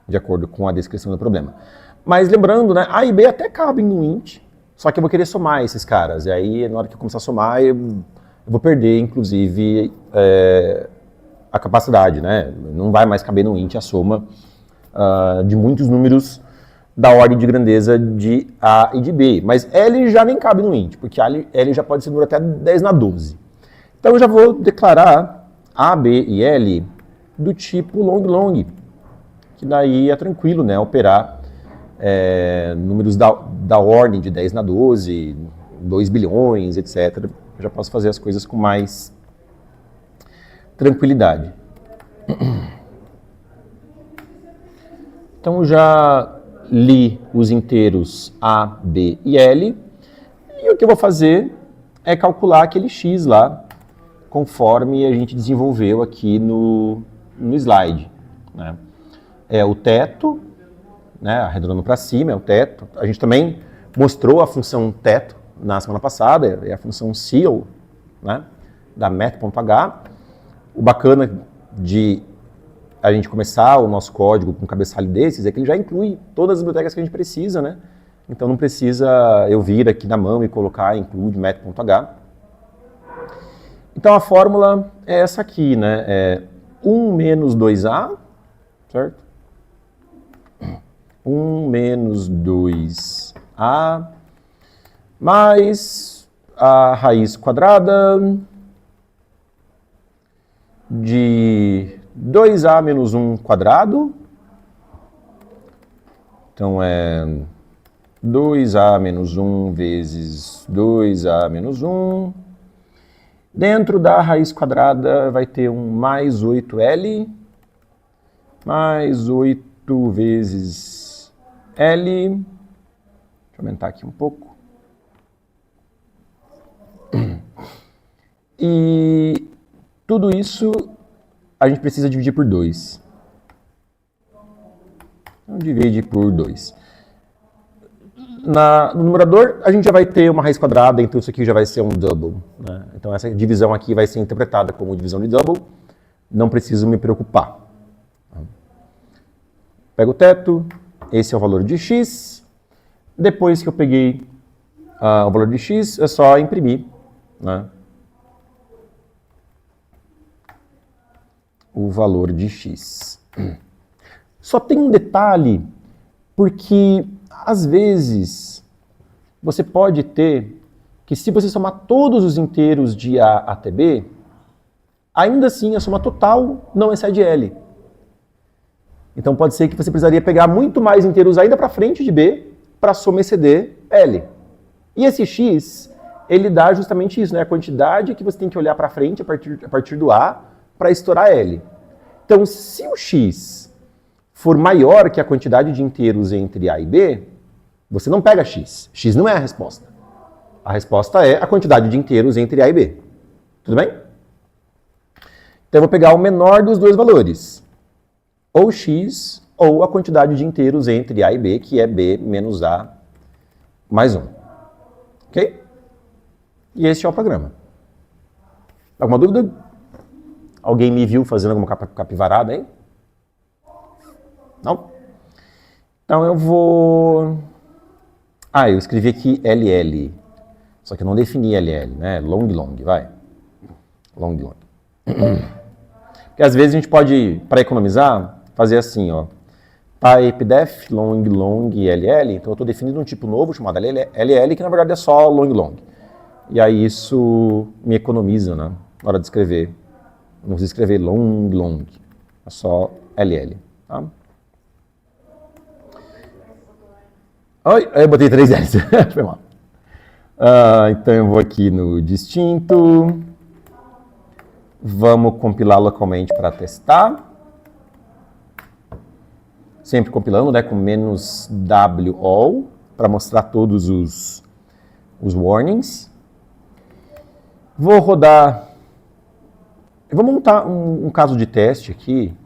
De acordo com a descrição do problema. Mas lembrando, né, A e B até cabem no int, só que eu vou querer somar esses caras. E aí, na hora que eu começar a somar, eu vou perder, inclusive, a capacidade, né? Não vai mais caber no int a soma de muitos números da ordem de grandeza de A e de B. Mas L já nem cabe no int, porque L já pode ser número até 10 na 12. Então eu já vou declarar A, B e L do tipo long, que daí é tranquilo, né? Operar números da ordem de 10 na 12, 2 bilhões, etc. Eu já posso fazer as coisas com mais tranquilidade. Então já li os inteiros A, B e L, e o que eu vou fazer é calcular aquele x lá, conforme a gente desenvolveu aqui no slide, né? É o teto, né, arredondando para cima, é o teto. A gente também mostrou a função teto na semana passada, é a função ceil, né, da math.h. O bacana de a gente começar o nosso código com um cabeçalho desses é que ele já inclui todas as bibliotecas que a gente precisa, né? Então não precisa eu vir aqui na mão e colocar include math.h. Então a fórmula é essa aqui, né? É 1 menos 2a, certo? 1 menos 2a mais a raiz quadrada de 2a menos 1 quadrado. Então é 2a menos 1 vezes 2a menos 1. Dentro da raiz quadrada vai ter um mais 8L, mais 8 vezes L. Deixa eu aumentar aqui um pouco. E tudo isso a gente precisa dividir por 2. Então, divide por 2. No numerador, a gente já vai ter uma raiz quadrada, então isso aqui já vai ser um double, né? Então essa divisão aqui vai ser interpretada como divisão de double. Não preciso me preocupar. Pego o teto, esse é o valor de x. Depois que eu peguei o valor de x, é só imprimir, né, o valor de x. Só tem um detalhe, porque às vezes você pode ter que, se você somar todos os inteiros de A até B, ainda assim a soma total não excede L. Então pode ser que você precisaria pegar muito mais inteiros ainda para frente de B para a soma exceder L. E esse x, ele dá justamente isso, né? A quantidade que você tem que olhar para frente a partir do A para estourar L. Então, se o x for maior que a quantidade de inteiros entre A e B, você não pega x. X não é a resposta. A resposta é a quantidade de inteiros entre A e B. Tudo bem? Então eu vou pegar o menor dos dois valores. Ou x, ou a quantidade de inteiros entre A e B, que é B menos A mais 1. Ok? E esse é o programa. Alguma dúvida? Alguém me viu fazendo alguma capivarada aí? Não? Então eu vou... eu escrevi aqui LL. Só que eu não defini LL, né? Long, vai. Long. Porque às vezes a gente pode, para economizar, fazer assim, ó. Typedef, long, LL. Então eu estou definindo um tipo novo chamado LL, que na verdade é só long. E aí isso me economiza, né, na hora de escrever. Não precisa escrever long. É só LL. Tá? Oi, eu botei 3 L's. Foi mal. Então eu vou aqui no distinto. Vamos compilar localmente para testar. Sempre compilando, né, com -w_all para mostrar todos os warnings. Vou rodar Eu vou montar um caso de teste aqui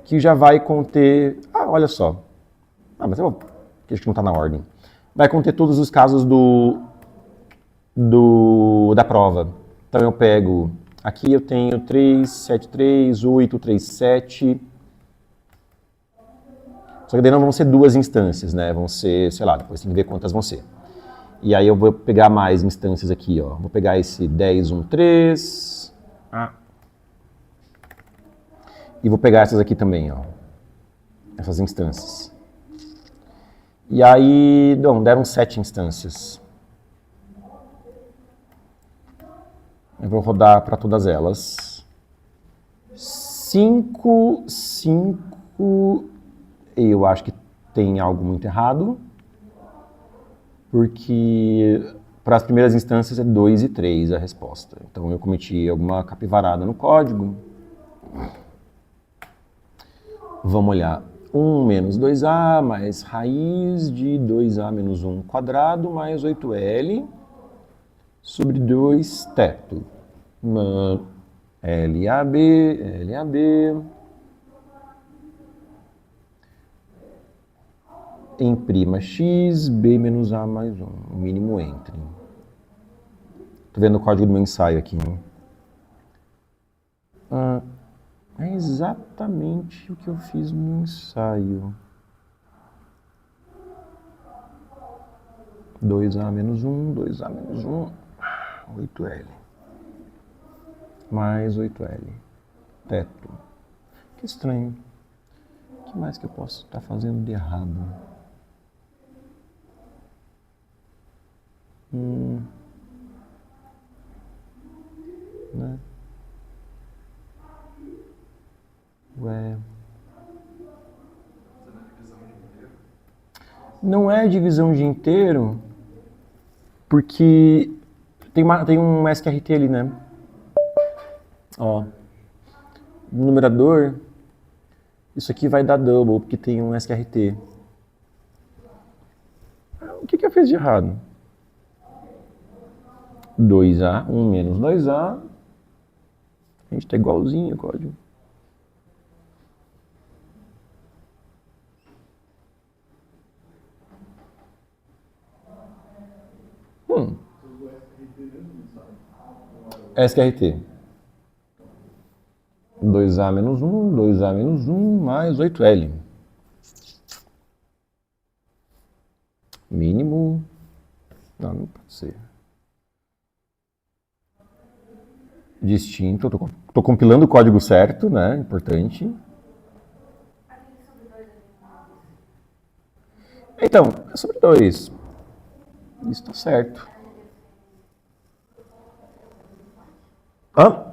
que já vai conter... Ah, olha só. Ah, mas eu vou... Acho que não está na ordem. Vai conter todos os casos da prova. Então eu pego... Aqui eu tenho 3, 7, 3, 8, 3, 7... Só que daí não vão ser duas instâncias, né? Vão ser, sei lá, depois tem que ver quantas vão ser. E aí eu vou pegar mais instâncias aqui, ó. Vou pegar esse 10, 1, 3... E vou pegar essas aqui também, ó. Essas instâncias. E aí, deram 7 instâncias. Eu vou rodar para todas elas. 5, 5... Eu acho que tem algo muito errado. Porque para as primeiras instâncias é 2 e 3 a resposta. Então eu cometi alguma capivarada no código. Vamos olhar. 1 menos 2a mais raiz de 2a menos 1 quadrado mais 8L sobre 2 teto. LAB, LAB. Em prima x, b menos a mais 1. O mínimo entre. Estou vendo o código do meu ensaio aqui. É exatamente o que eu fiz no ensaio. 2a menos 1, 2a menos 1, 8L. Mais 8L. Teto. Que estranho. O que mais que eu posso estar fazendo de errado? Né? Ué. Não é divisão de inteiro, porque tem um SQRT ali, né? Ó. No numerador, isso aqui vai dar double, porque tem um SQRT. O que eu fiz de errado? 2A, 1 menos 2A. A gente tá igualzinho o código. SQRT. 2A menos 1, 2A menos 1, mais 8L. Mínimo... Não pode ser. Distinto. Tô compilando o código certo, né? Importante. Então, é sobre 2. Isso tá certo. Hã?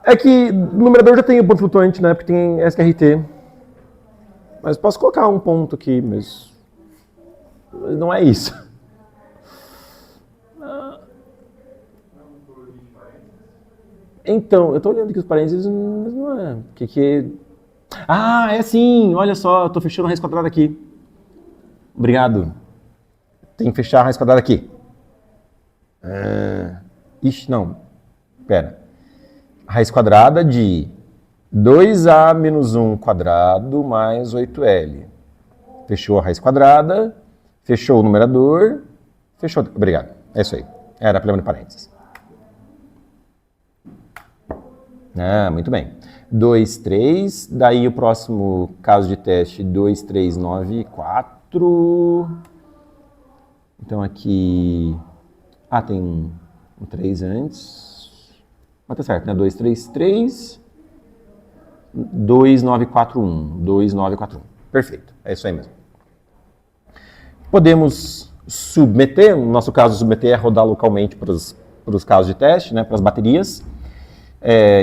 É que no numerador já tem o ponto flutuante, né? Porque tem SQRT. Mas posso colocar um ponto aqui, mas não é isso. Então, eu tô olhando aqui os parênteses, mas não é. Ah, é sim! Olha só, eu tô fechando a raiz quadrada aqui. Obrigado. Tem que fechar a raiz quadrada aqui. Ixi, não. Pera. Raiz quadrada de 2a menos 1 quadrado mais 8L. Fechou a raiz quadrada, fechou o numerador, fechou... Obrigado. É isso aí. Era problema de parênteses. Muito bem. 2, 3. Daí o próximo caso de teste, 2, 3, 9, 4. Então aqui... tem um 3 antes. Mas tá certo, né? 2, 3, 3. 2, 9, 4, 1. 2, 9, 4, 1. Perfeito. É isso aí mesmo. Podemos submeter. No nosso caso, submeter é rodar localmente para os casos de teste, né? Para as baterias.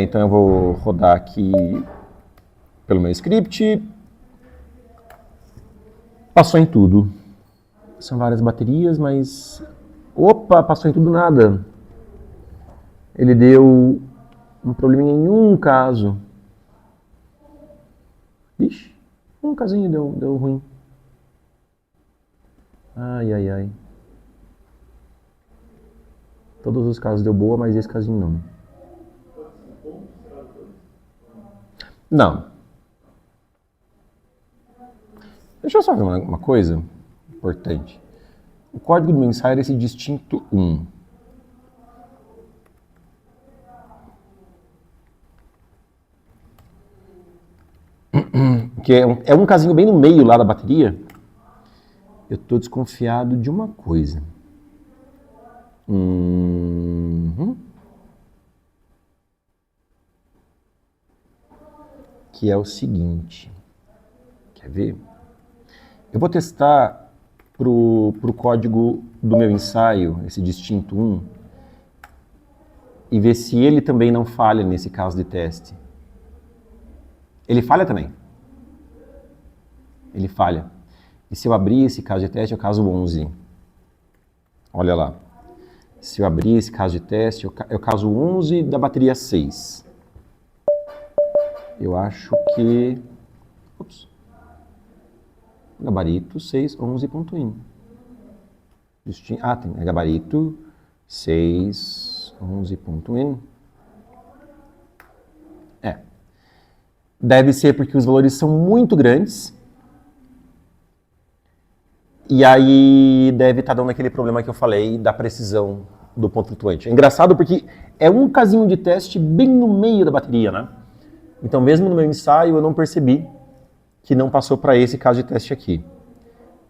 Então eu vou rodar aqui pelo meu script. Passou em tudo. São várias baterias, mas... Opa, passou em tudo nada. Ele deu um problema em um caso. Ixi, um casinho deu ruim. Ai, ai, ai. Todos os casos deu boa, mas esse casinho não. Não. Deixa eu só ver uma coisa importante. O código do meu ensaio é esse distinto 1. Que é um casinho bem no meio lá da bateria. Eu estou desconfiado de uma coisa. Que é o seguinte. Quer ver? Eu vou testar pro código do meu ensaio, esse distinto 1, e ver se ele também não falha nesse caso de teste. Ele falha também. Ele falha. E se eu abrir esse caso de teste, é o caso 11. Olha lá. Se eu abrir esse caso de teste, é o caso 11 da bateria 6. Eu acho que... Ups. Gabarito 611.in. Tem gabarito 611.in. Deve ser porque os valores são muito grandes. E aí deve estar dando aquele problema que eu falei da precisão do ponto flutuante. É engraçado porque é um casinho de teste bem no meio da bateria, né? Então mesmo no meu ensaio eu não percebi que não passou para esse caso de teste aqui.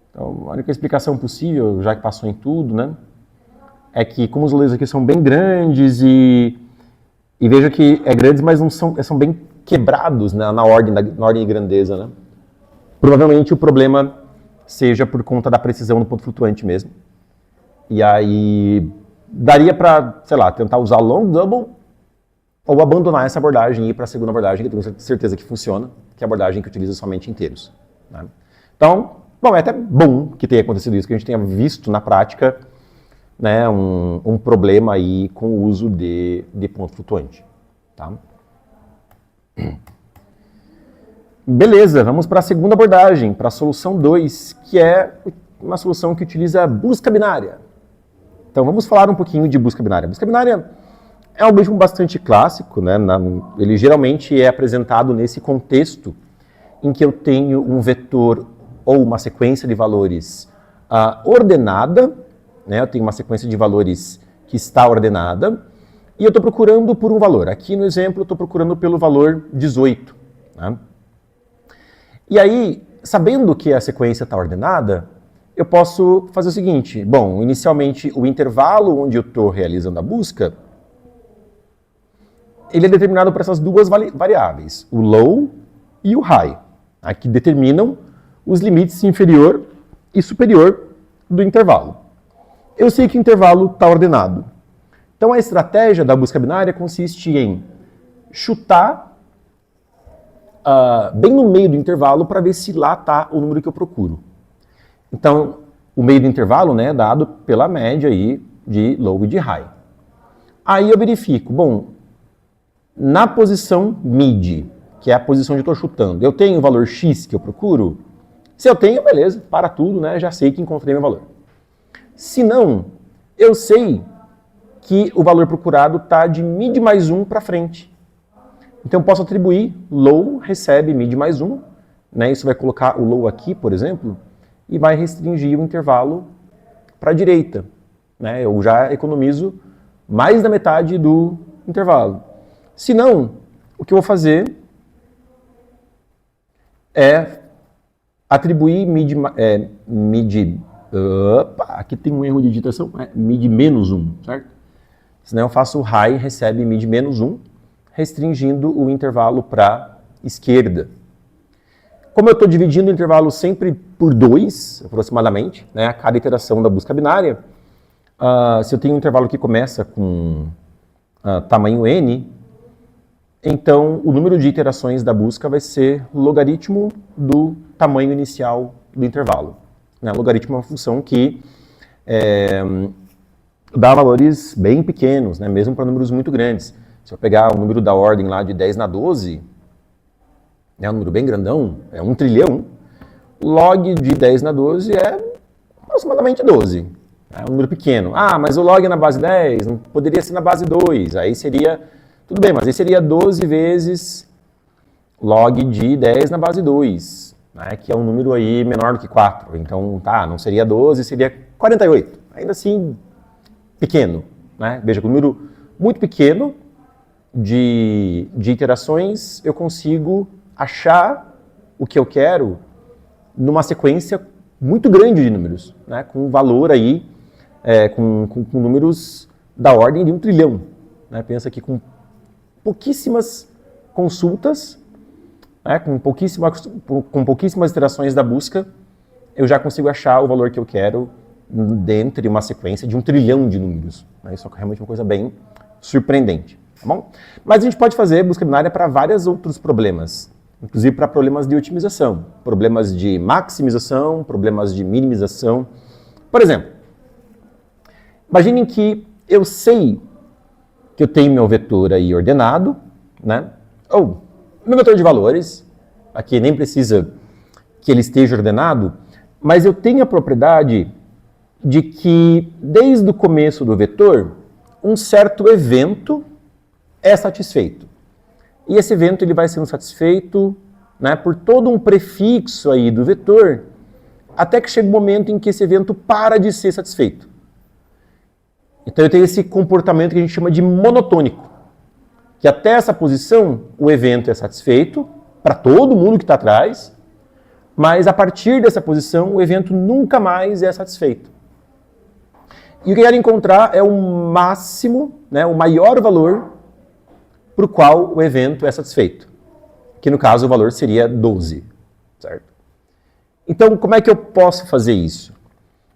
Então a única explicação possível, já que passou em tudo, né? É que como os valores aqui são bem grandes e veja que é grandes, mas não são bem quebrados, né, na ordem de grandeza, né? Provavelmente o problema seja por conta da precisão do ponto flutuante mesmo. E aí daria para, sei lá, tentar usar long double ou abandonar essa abordagem e ir para a segunda abordagem, que eu tenho certeza que funciona, que é a abordagem que utiliza somente inteiros, né? Então, bom, é até bom que tenha acontecido isso, que a gente tenha visto na prática, né, um problema aí com o uso de ponto flutuante, tá? Beleza, vamos para a segunda abordagem, para a solução 2, que é uma solução que utiliza busca binária. Então vamos falar um pouquinho de busca binária. Busca binária é um algoritmo bastante clássico, né? Ele geralmente é apresentado nesse contexto em que eu tenho um vetor ou uma sequência de valores ordenada, né? Eu tenho uma sequência de valores que está ordenada, e eu estou procurando por um valor. Aqui no exemplo eu estou procurando pelo valor 18. Né? E aí, sabendo que a sequência está ordenada, eu posso fazer o seguinte. Bom, inicialmente o intervalo onde eu estou realizando a busca, ele é determinado por essas duas variáveis, o low e o high, né, que determinam os limites inferior e superior do intervalo. Eu sei que o intervalo está ordenado. Então a estratégia da busca binária consiste em chutar bem no meio do intervalo para ver se lá está o número que eu procuro. Então o meio do intervalo, né, é dado pela média aí de low e de high. Aí eu verifico, bom, na posição mid, que é a posição onde eu estou chutando, eu tenho o valor x que eu procuro? Se eu tenho, beleza, para tudo, né, já sei que encontrei meu valor. Se não, eu sei que o valor procurado está de mid mais 1 para frente. Então eu posso atribuir low recebe mid mais 1, né? Isso vai colocar o low aqui, por exemplo, e vai restringir o intervalo para a direita, né? Eu já economizo mais da metade do intervalo. Se não, o que eu vou fazer é atribuir aqui tem um erro de digitação, mid menos 1, certo? Senão eu faço o high recebe mid menos 1, restringindo o intervalo para a esquerda. Como eu estou dividindo o intervalo sempre por 2, aproximadamente, né, a cada iteração da busca binária, se eu tenho um intervalo que começa com tamanho n, então o número de iterações da busca vai ser logaritmo do tamanho inicial do intervalo. Né? Logaritmo é uma função que dá valores bem pequenos, né? Mesmo para números muito grandes. Se eu pegar o número da ordem lá de 10 na 12, é um número bem grandão, é 1 trilhão, log de 10 na 12 é aproximadamente 12. É um número pequeno. Ah, mas o log é na base 10, não poderia ser na base 2, aí seria... Tudo bem, mas aí seria 12 vezes log de 10 na base 2, né, que é um número aí menor do que 4. Então, tá, não seria 12, seria 48. Ainda assim, pequeno. Né? Veja, com um número muito pequeno de iterações, eu consigo achar o que eu quero numa sequência muito grande de números, né? Com valor aí, com números da ordem de 1 trilhão. Né? Pensa que com pouquíssimas consultas, né? com pouquíssimas iterações da busca, eu já consigo achar o valor que eu quero dentro de uma sequência de 1 trilhão de números. Né? Isso é realmente uma coisa bem surpreendente. Tá bom? Mas a gente pode fazer busca binária para vários outros problemas, inclusive para problemas de otimização, problemas de maximização, problemas de minimização. Por exemplo, imaginem que eu sei que eu tenho meu vetor aí ordenado, né? Ou meu vetor de valores, aqui nem precisa que ele esteja ordenado, mas eu tenho a propriedade de que desde o começo do vetor, um certo evento é satisfeito. E esse evento ele vai sendo satisfeito, né, por todo um prefixo aí do vetor, até que chega o momento em que esse evento para de ser satisfeito. Então eu tenho esse comportamento que a gente chama de monotônico, que até essa posição o evento é satisfeito para todo mundo que está atrás, mas a partir dessa posição o evento nunca mais é satisfeito. E o que eu quero encontrar é o máximo, né, o maior valor para o qual o evento é satisfeito. Que no caso o valor seria 12. Certo? Então, como é que eu posso fazer isso?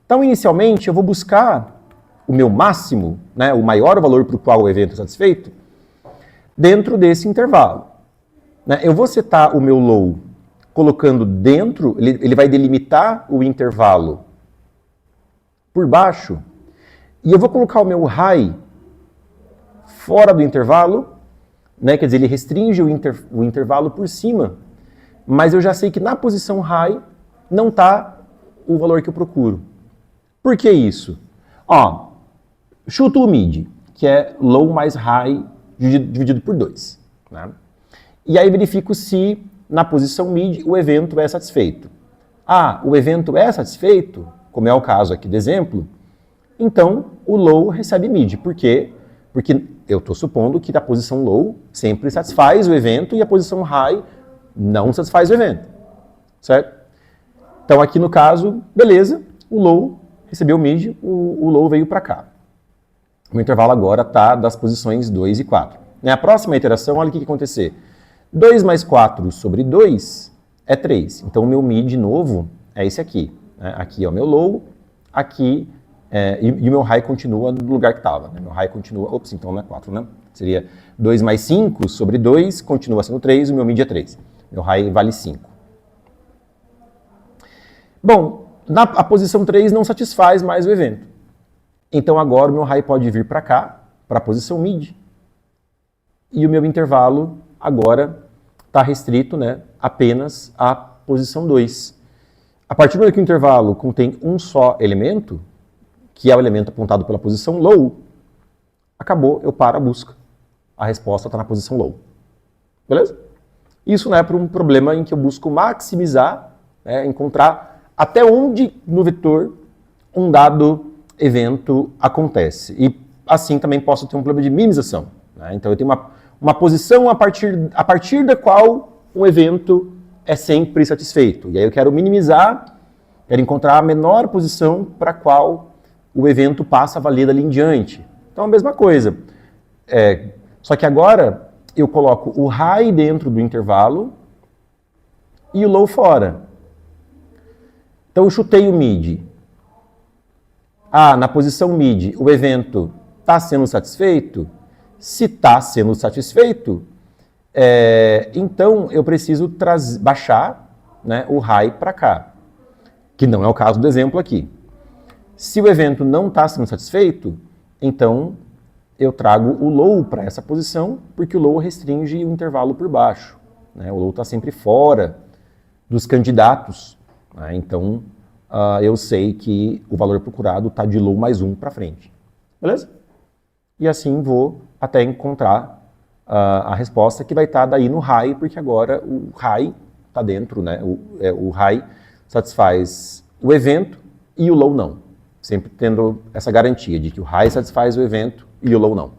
Então, inicialmente, eu vou buscar o meu máximo, né, o maior valor para o qual o evento é satisfeito, dentro desse intervalo. Né? Eu vou setar o meu low colocando dentro, ele vai delimitar o intervalo por baixo, e eu vou colocar o meu high fora do intervalo, né? Quer dizer, ele restringe o intervalo por cima, mas eu já sei que na posição high não está o valor que eu procuro. Por que isso? Ó, chuto o mid, que é low mais high dividido por 2. Né? E aí verifico se na posição mid o evento é satisfeito. Ah, o evento é satisfeito, como é o caso aqui do exemplo, então o low recebe mid. Por quê? Porque eu estou supondo que a posição low sempre satisfaz o evento e a posição high não satisfaz o evento. Certo? Então aqui no caso, beleza, o low recebeu o mid, o low veio para cá. O intervalo agora está das posições 2 e 4. Na próxima iteração, olha o que vai acontecer. 2 mais 4 sobre 2 é 3. Então o meu mid novo é esse aqui. Aqui é o meu low, aqui e o meu high continua no lugar que estava. Né? Meu high continua... Ops, então não é 4, né? Seria 2 mais 5 sobre 2, continua sendo 3, o meu mid é 3. Meu high vale 5. Bom, a posição 3 não satisfaz mais o evento. Então agora o meu high pode vir para cá, para a posição mid. E o meu intervalo agora está restrito, né, apenas à posição 2. A partir do momento que o intervalo contém um só elemento, que é o elemento apontado pela posição low, acabou, eu paro a busca. A resposta está na posição low. Beleza? Isso não é para um problema em que eu busco maximizar, né, encontrar até onde no vetor um dado evento acontece. E assim também posso ter um problema de minimização. Né? Então eu tenho uma posição a partir da qual um evento é sempre satisfeito. E aí eu quero minimizar, quero encontrar a menor posição para a qual o evento passa a valer dali em diante. Então a mesma coisa. Só que agora eu coloco o high dentro do intervalo e o low fora. Então eu chutei o mid. Na posição mid o evento está sendo satisfeito? Se está sendo satisfeito, então eu preciso baixar, né, o high para cá, que não é o caso do exemplo aqui. Se o evento não está sendo satisfeito, então eu trago o low para essa posição, porque o low restringe o intervalo por baixo. Né? O low está sempre fora dos candidatos. Né? Então eu sei que o valor procurado está de low mais 1 para frente. Beleza? E assim vou até encontrar a resposta que vai estar daí no high, porque agora o high está dentro, né? O high satisfaz o evento e o low não. Sempre tendo essa garantia de que o high satisfaz o evento e o low não.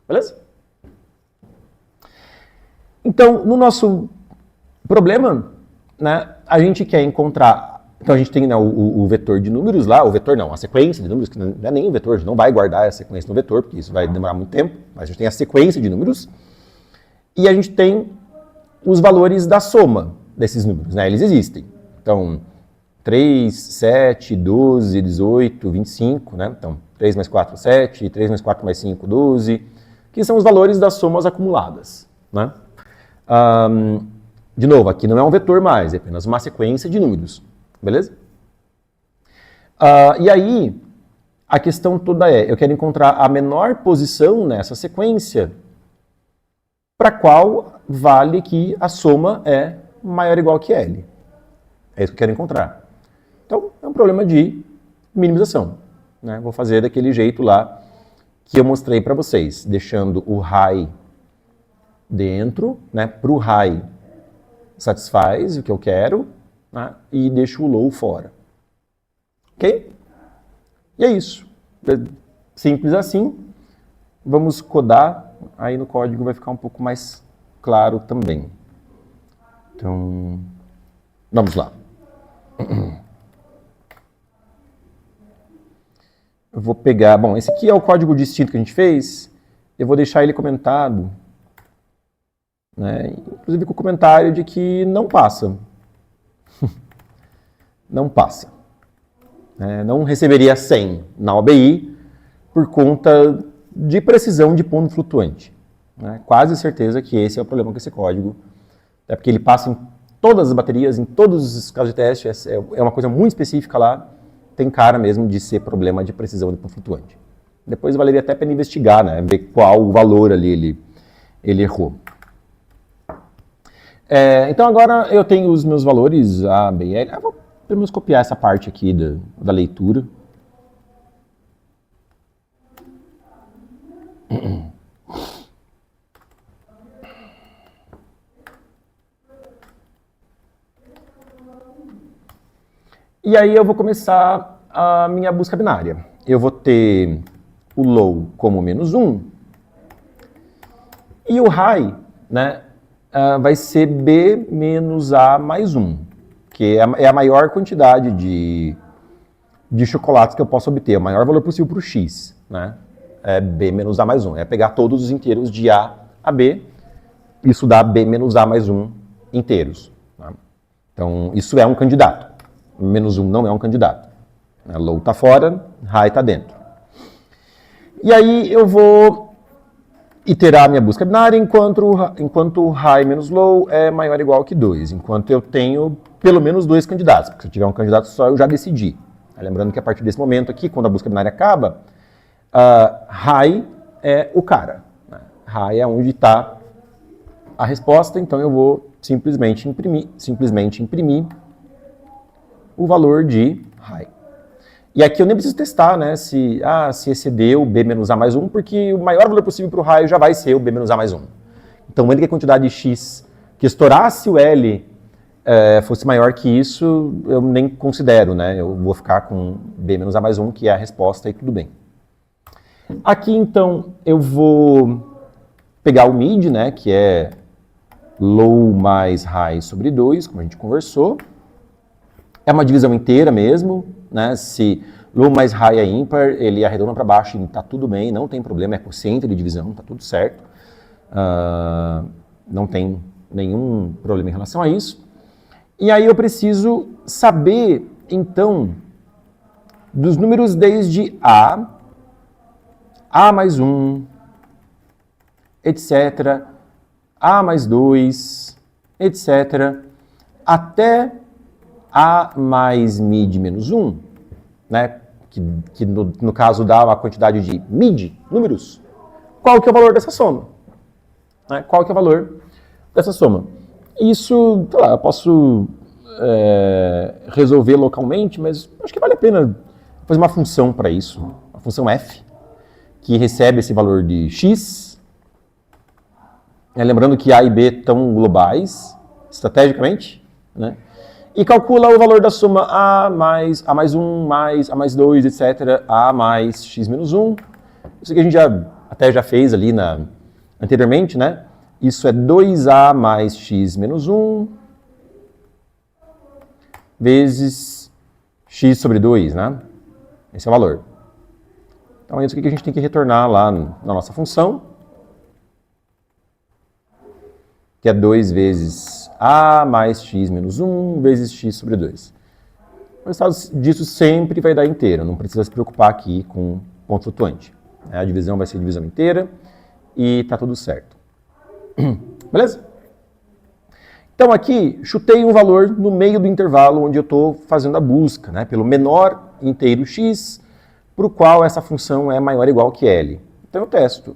Beleza? Então, no nosso problema, né, a gente quer encontrar... Então, a gente tem, né, o vetor de números lá, o vetor não, a sequência de números, que não é nem o vetor, a gente não vai guardar a sequência no vetor, porque isso vai demorar muito tempo, mas a gente tem a sequência de números, e a gente tem os valores da soma desses números, né, eles existem. Então, 3, 7, 12, 18, 25, né, então 3 mais 4, 7, 3 mais 4 mais 5, 12, que são os valores das somas acumuladas, né. De novo, aqui não é um vetor mais, é apenas uma sequência de números. Beleza? E aí, a questão toda é, eu quero encontrar a menor posição nessa sequência para qual vale que a soma é maior ou igual que L. É isso que eu quero encontrar. Então, é um problema de minimização, né? Vou fazer daquele jeito lá que eu mostrei para vocês, deixando o high dentro, né? Para o high satisfaz o que eu quero, né, e deixo o low fora. Ok? E é isso. Simples assim. Vamos codar, aí no código vai ficar um pouco mais claro também. Então, vamos lá. Eu vou pegar... Bom, esse aqui é o código distinto que a gente fez. Eu vou deixar ele comentado, né, inclusive com o comentário de que não passa. Não passa. Não receberia 100 na OBI por conta de precisão de ponto flutuante. Quase certeza que esse é o problema com esse código. É porque ele passa em todas as baterias, em todos os casos de teste, é uma coisa muito específica lá, tem cara mesmo de ser problema de precisão de ponto flutuante. Depois valeria até a pena investigar, né, ver qual o valor ali ele errou. Então agora eu tenho os meus valores A, B e L. Eu vou pelo menos copiar essa parte aqui da leitura. E aí eu vou começar a minha busca binária. Eu vou ter o low como -1 e o high, né, vai ser B menos A mais 1, que é a maior quantidade de chocolates que eu posso obter, o maior valor possível para o X, né? É B menos A mais 1, é pegar todos os inteiros de A a B, isso dá B menos A mais 1 inteiros. Tá? Então, isso é um candidato. Menos 1 não é um candidato. Low está fora, high está dentro. E aí eu vou iterar minha busca binária enquanto high menos low é maior ou igual que 2, enquanto eu tenho pelo menos 2 candidatos, porque se eu tiver um candidato só eu já decidi. Lembrando que a partir desse momento aqui, quando a busca binária acaba, high é o cara. Né? High é onde está a resposta, então eu vou simplesmente imprimir o valor de high. E aqui eu nem preciso testar, né, se excedeu o B menos A mais 1, porque o maior valor possível para o raio já vai ser o B menos A mais 1. Então, ainda que a quantidade de X que estourasse o L fosse maior que isso, eu nem considero, né, eu vou ficar com B menos A mais 1, que é a resposta, e tudo bem. Aqui, então, eu vou pegar o mid, né, que é low mais high sobre 2, como a gente conversou. É uma divisão inteira mesmo, né? Se low mais high é ímpar, ele arredonda para baixo e está tudo bem, não tem problema, é quociente de divisão, está tudo certo. Não tem nenhum problema em relação a isso. E aí eu preciso saber, então, dos números desde A mais 1, etc., A mais 2, etc., até A mais mid menos 1, né? que no caso dá uma quantidade de mid, números. Qual que é o valor dessa soma? Né? Qual que é o valor dessa soma? Isso, sei lá, eu posso resolver localmente, mas acho que vale a pena fazer uma função para isso, uma função f, que recebe esse valor de x lembrando que A e B estão globais, estrategicamente, né? E calcula o valor da soma A mais 1, mais A mais 2, etc. A mais X menos 1. Isso que a gente até já fez ali anteriormente, né? Isso é 2A mais X menos 1 vezes X sobre 2, né? Esse é o valor. Então é isso que a gente tem que retornar lá na nossa função, que é 2 vezes A mais X menos 1 vezes X sobre 2. O resultado disso sempre vai dar inteiro, não precisa se preocupar aqui com ponto flutuante. A divisão vai ser divisão inteira e tá tudo certo. Beleza? Então aqui, chutei um valor no meio do intervalo onde eu estou fazendo a busca, né, pelo menor inteiro x, para o qual essa função é maior ou igual que L. Então eu testo.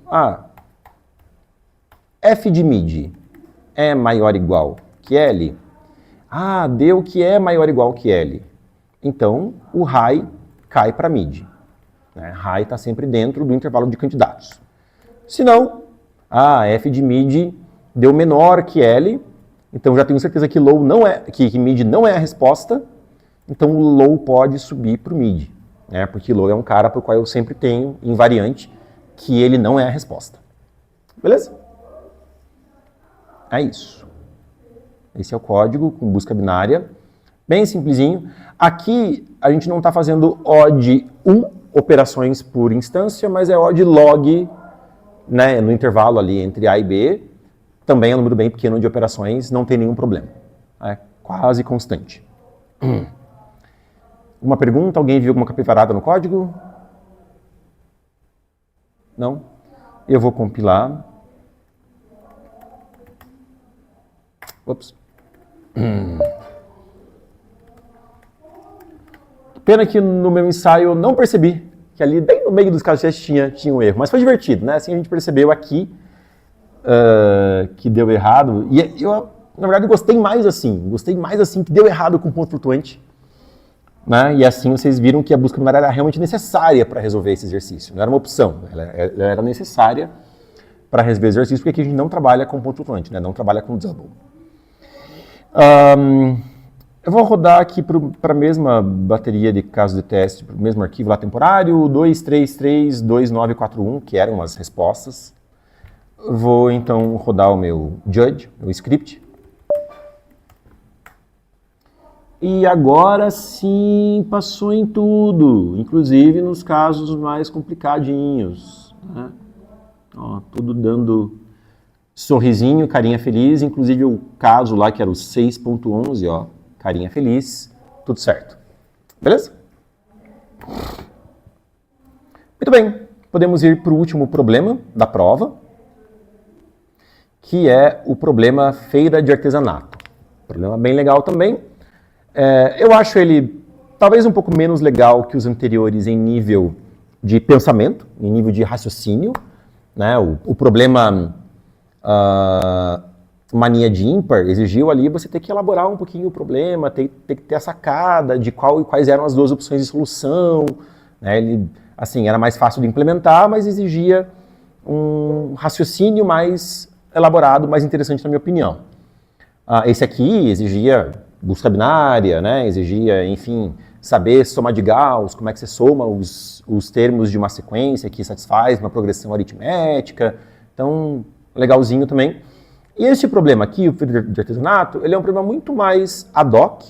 F de mid é maior ou igual que L? Deu que é maior ou igual que L. Então o high cai para mid. High está sempre dentro do intervalo de candidatos. Se não, F de mid deu menor que L, então já tenho certeza que low não é, que mid não é a resposta, então o low pode subir para o mid, né? Porque low é um cara para o qual eu sempre tenho invariante que ele não é a resposta. Beleza? É isso. Esse é o código com busca binária, bem simplesinho. Aqui a gente não está fazendo O de 1 operações por instância, mas é O de log, né, no intervalo ali entre A e B. Também é um número bem pequeno de operações, não tem nenhum problema. É quase constante. Uma pergunta? Alguém viu alguma capivarada no código? Não? Eu vou compilar. Ops. Pena que no meu ensaio eu não percebi que ali, bem no meio dos casos de teste, tinha um erro. Mas foi divertido, né? Assim a gente percebeu aqui que deu errado. E eu, na verdade, gostei mais assim, que deu errado com ponto flutuante. Né? E assim vocês viram que a busca binária era realmente necessária para resolver esse exercício. Não era uma opção, ela era necessária para resolver o exercício, porque aqui a gente não trabalha com ponto flutuante, né? Não trabalha com double. Eu vou rodar aqui para a mesma bateria de casos de teste, para o mesmo arquivo lá temporário, 2332941, que eram as respostas. Vou então rodar o meu judge, o script. E agora sim passou em tudo, inclusive nos casos mais complicadinhos. Né? Tudo dando sorrisinho, carinha feliz, inclusive o caso lá que era o 6.11, carinha feliz, tudo certo. Beleza? Muito bem, podemos ir para o último problema da prova, que é o problema feira de artesanato. Problema bem legal também. Eu acho ele talvez um pouco menos legal que os anteriores em nível de pensamento, em nível de raciocínio. Né? O problema mania de ímpar exigiu ali você ter que elaborar um pouquinho o problema, ter que ter a sacada de quais eram as duas opções de solução. Né? Ele, assim, era mais fácil de implementar, mas exigia um raciocínio mais elaborado, mais interessante na minha opinião. Esse aqui exigia busca binária, né? Exigia, enfim, saber soma de Gauss, como é que você soma os termos de uma sequência que satisfaz uma progressão aritmética. Então, legalzinho também. E este problema aqui, o feira de artesanato, ele é um problema muito mais ad hoc,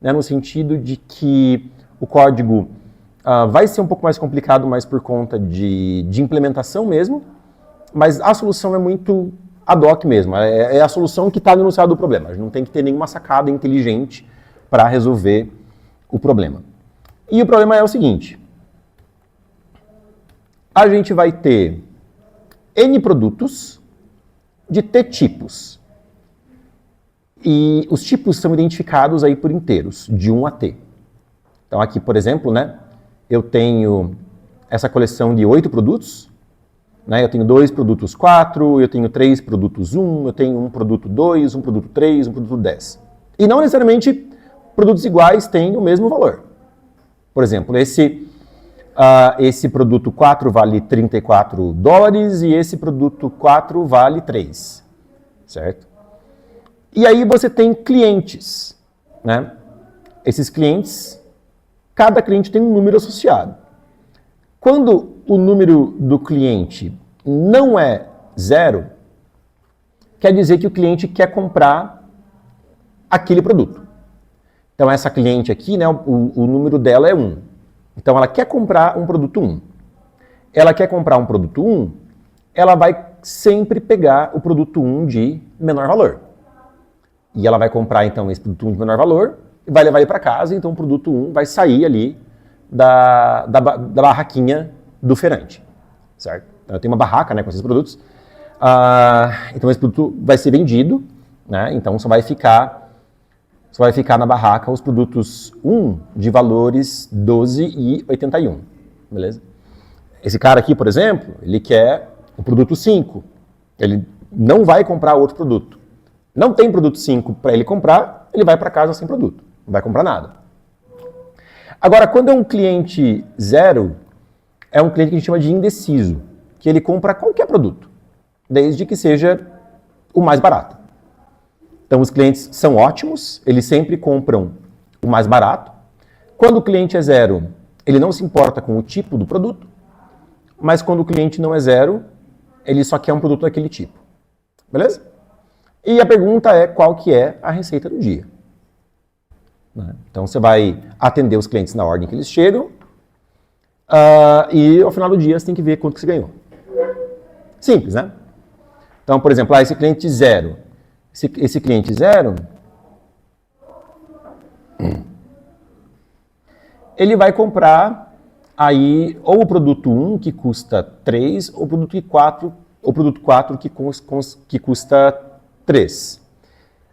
né? No sentido de que o código vai ser um pouco mais complicado, mas por conta de implementação mesmo, mas a solução é muito ad hoc mesmo, é a solução que está no enunciado do problema. A gente não tem que ter nenhuma sacada inteligente para resolver o problema. E o problema é o seguinte: a gente vai ter N produtos de T tipos. E os tipos são identificados aí por inteiros, de 1 a T. Então aqui, por exemplo, né, eu tenho essa coleção de 8 produtos. Eu tenho 2 produtos 4, eu tenho 3 produtos 1, eu tenho um produto 2, um produto 3, um produto 10. E não necessariamente produtos iguais têm o mesmo valor. Por exemplo, esse produto 4 vale $34 e esse produto 4 vale 3. certo? E aí você tem clientes, né? Esses clientes, cada cliente tem um número associado. Quando o número do cliente não é 0, quer dizer que o cliente quer comprar aquele produto. Então essa cliente aqui, né, o número dela é 1. Então ela quer comprar um produto 1. Ela quer comprar um produto 1, ela vai sempre pegar o produto 1 de menor valor. E ela vai comprar então esse produto 1 de menor valor, e vai levar ele para casa, então o produto 1 vai sair ali da barraquinha do feirante, certo? Então eu tenho uma barraca, né, com esses produtos, então esse produto vai ser vendido, né, então só vai ficar na barraca os produtos 1 de valores 12 e 81, beleza? Esse cara aqui, por exemplo, ele quer o produto 5, ele não vai comprar outro produto. Não tem produto 5 para ele comprar, ele vai para casa sem produto, não vai comprar nada. Agora, quando é um cliente 0, é um cliente que a gente chama de indeciso, que ele compra qualquer produto, desde que seja o mais barato. Então, os clientes são ótimos, eles sempre compram o mais barato. Quando o cliente é 0, ele não se importa com o tipo do produto, mas quando o cliente não é 0, ele só quer um produto daquele tipo. Beleza? E a pergunta é qual que é a receita do dia. Então você vai atender os clientes na ordem que eles chegam e ao final do dia você tem que ver quanto que você ganhou. Simples, né? Então, por exemplo, esse cliente 0. Esse cliente 0, ele vai comprar aí ou o produto 1 que custa 3 ou o produto 4 que custa 3.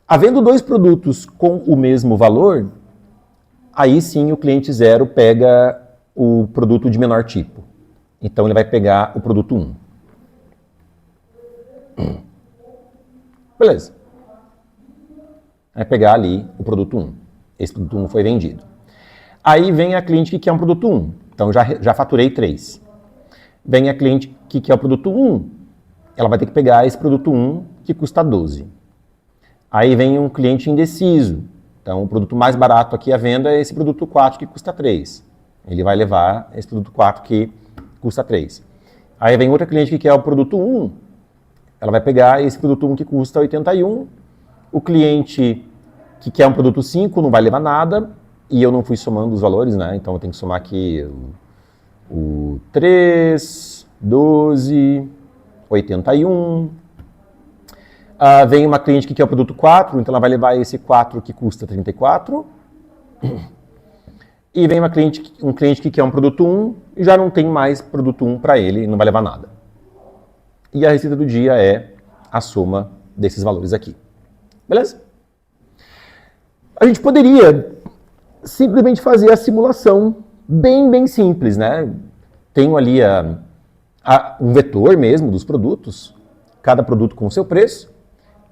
Havendo dois produtos com o mesmo valor, aí sim o cliente 0 pega o produto de menor tipo. Então ele vai pegar o produto 1. Beleza. Vai pegar ali o produto 1. Esse produto 1 foi vendido. Aí vem a cliente que quer um produto 1. Então já faturei 3. Vem a cliente que quer o produto 1. Ela vai ter que pegar esse produto 1 que custa 12. Aí vem um cliente indeciso. Então o produto mais barato aqui à venda é esse produto 4 que custa 3. Ele vai levar esse produto 4 que custa 3. Aí vem outra cliente que quer o produto 1. Ela vai pegar esse produto 1 que custa 81. O cliente que quer um produto 5 não vai levar nada. E eu não fui somando os valores, né? Então eu tenho que somar aqui o 3, 12, 81. Vem uma cliente que quer o produto 4, então ela vai levar esse 4 que custa 34. E vem um cliente que quer um produto 1 e já não tem mais produto 1 para ele e não vai levar nada. E a receita do dia é a soma desses valores aqui. Beleza? A gente poderia simplesmente fazer a simulação bem simples, né? Tenho ali um vetor mesmo dos produtos, cada produto com o seu preço,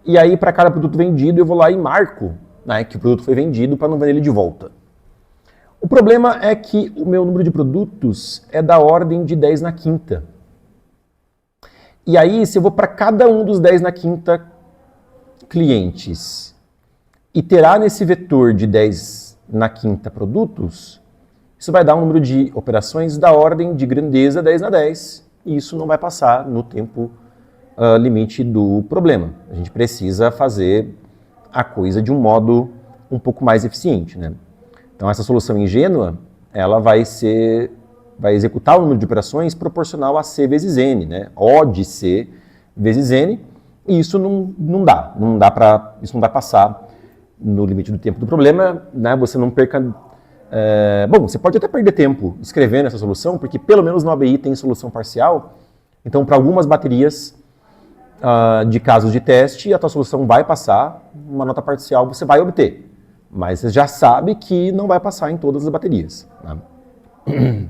e aí para cada produto vendido eu vou lá e marco, né, que o produto foi vendido para não vender ele de volta. O problema é que o meu número de produtos é da ordem de 10 na quinta. E aí, se eu vou para cada um dos 10 na quinta clientes e terá nesse vetor de 10 na quinta produtos, isso vai dar um número de operações da ordem de grandeza 10 na 10, e isso não vai passar no tempo limite do problema. A gente precisa fazer a coisa de um modo um pouco mais eficiente, né? Então essa solução ingênua, ela vai executar o número de operações proporcional a C vezes N, né? O de C vezes N, e isso não vai passar no limite do tempo do problema, né? Você não perca... bom, você pode até perder tempo escrevendo essa solução, porque pelo menos no ABI tem solução parcial, então para algumas baterias de casos de teste, a tua solução vai passar, uma nota parcial você vai obter, mas você já sabe que não vai passar em todas as baterias, né?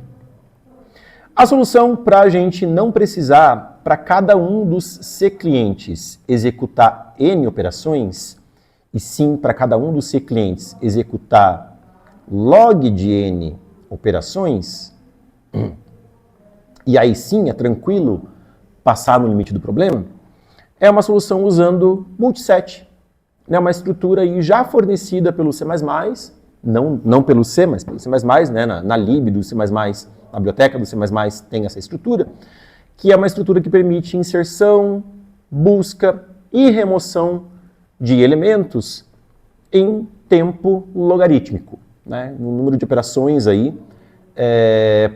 A solução para a gente não precisar, para cada um dos C clientes executar N operações, e sim para cada um dos C clientes executar log de N operações, e aí sim é tranquilo passar no limite do problema, é uma solução usando multiset, né, uma estrutura aí já fornecida pelo C++, não pelo C, mas pelo C++, né, na lib do C++, na biblioteca do C++ tem essa estrutura, que é uma estrutura que permite inserção, busca e remoção de elementos em tempo logarítmico, né, um número de operações aí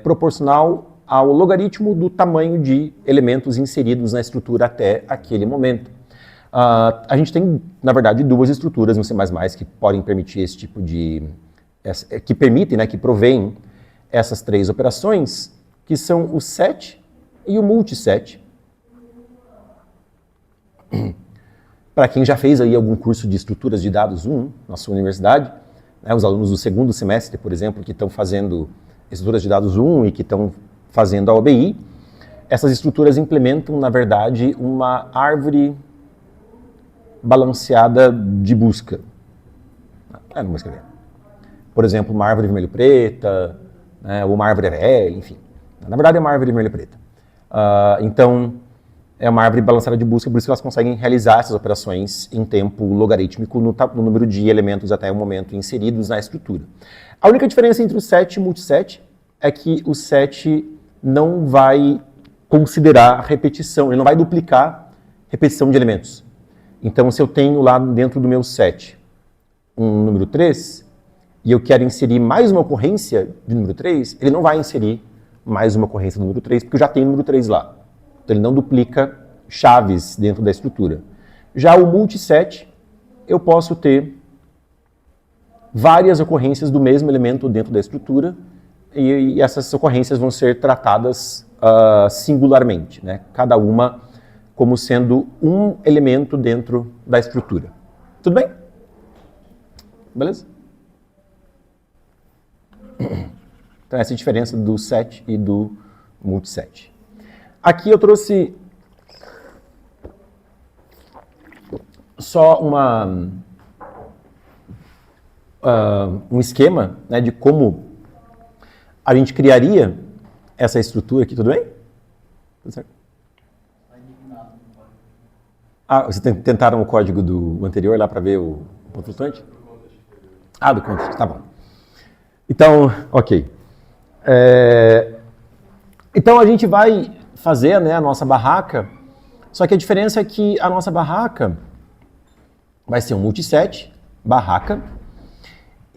proporcional ao logaritmo do tamanho de elementos inseridos na estrutura até aquele momento. A gente tem, na verdade, duas estruturas no C++ que podem permitir esse tipo de... que permitem, né, que provêm essas três operações, que são o set e o multiset. Para quem já fez aí algum curso de estruturas de dados 1 na sua universidade, né, os alunos do segundo semestre, por exemplo, que estão fazendo estruturas de dados 1 e que estão fazendo a OBI, essas estruturas implementam, na verdade, uma árvore balanceada de busca. Não vou escrever. Por exemplo, uma árvore vermelho-preta, né, ou uma árvore EVL, enfim. Na verdade, é uma árvore vermelho-preta. Então, é uma árvore balanceada de busca, por isso que elas conseguem realizar essas operações em tempo logarítmico no número de elementos até o momento inseridos na estrutura. A única diferença entre o set e o multiset é que o set não vai considerar repetição, ele não vai duplicar repetição de elementos. Então, se eu tenho lá dentro do meu set um número 3, e eu quero inserir mais uma ocorrência de número 3, ele não vai inserir mais uma ocorrência do número 3, porque eu já tenho o número 3 lá. Então, ele não duplica chaves dentro da estrutura. Já o multiset, eu posso ter várias ocorrências do mesmo elemento dentro da estrutura, e essas ocorrências vão ser tratadas singularmente, né? Cada uma como sendo um elemento dentro da estrutura. Tudo bem? Beleza? Então essa é a diferença do set e do multiset. Aqui eu trouxe só um esquema, né, de como a gente criaria essa estrutura aqui, tudo bem? Tudo certo? Vocês tentaram o código do anterior lá para ver o ponto flutuante? Do context, tá bom. Então, ok. Então a gente vai fazer, né, a nossa barraca, só que a diferença é que a nossa barraca vai ser um multiset, barraca,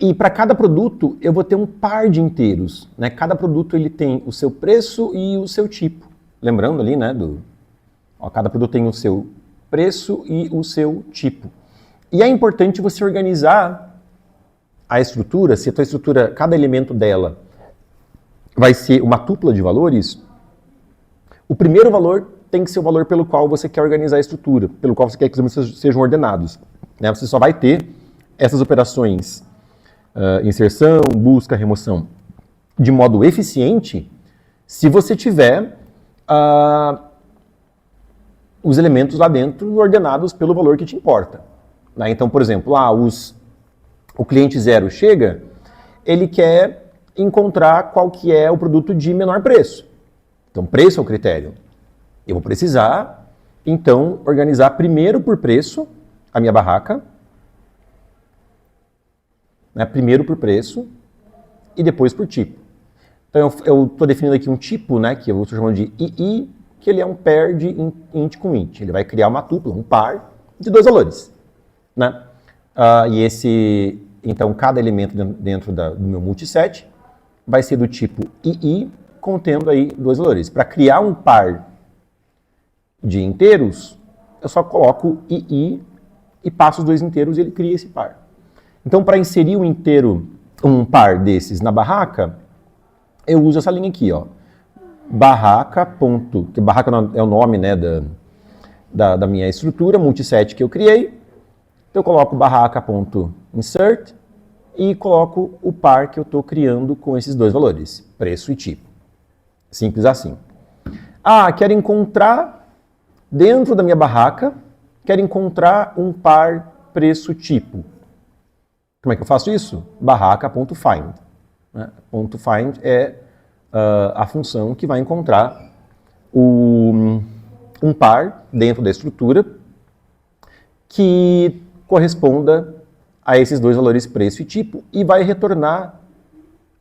e para cada produto eu vou ter um par de inteiros, né? Cada produto ele tem o seu preço e o seu tipo. Lembrando ali, né, cada produto tem o seu preço e o seu tipo. E é importante você organizar a estrutura, se a tua estrutura, cada elemento dela vai ser uma tupla de valores, o primeiro valor tem que ser o valor pelo qual você quer organizar a estrutura, pelo qual você quer que os elementos sejam ordenados, né? Você só vai ter essas operações inserção, busca, remoção, de modo eficiente, se você tiver os elementos lá dentro ordenados pelo valor que te importa, né? Então, por exemplo, o cliente 0 chega, ele quer encontrar qual que é o produto de menor preço. Então, preço é o critério. Eu vou precisar, então, organizar primeiro por preço a minha barraca, né, primeiro por preço e depois por tipo. Então eu estou definindo aqui um tipo, né, que eu estou chamando de II, que ele é um pair de int com int. Ele vai criar uma tupla, um par de dois valores, né? Então cada elemento dentro do meu multiset vai ser do tipo II, contendo aí dois valores. Para criar um par de inteiros, eu só coloco II e passo os dois inteiros e ele cria esse par. Então, para inserir um par desses na barraca, eu uso essa linha aqui, ó. Barraca, que barraca é o nome, né, da minha estrutura, multiset que eu criei. Então, eu coloco barraca.insert e coloco o par que eu estou criando com esses dois valores, preço e tipo. Simples assim. Quero encontrar, dentro da minha barraca, quero encontrar um par preço-tipo. Como é que eu faço isso? Barraca.find. Né? .find é a função que vai encontrar um par dentro da estrutura que corresponda a esses dois valores preço e tipo e vai retornar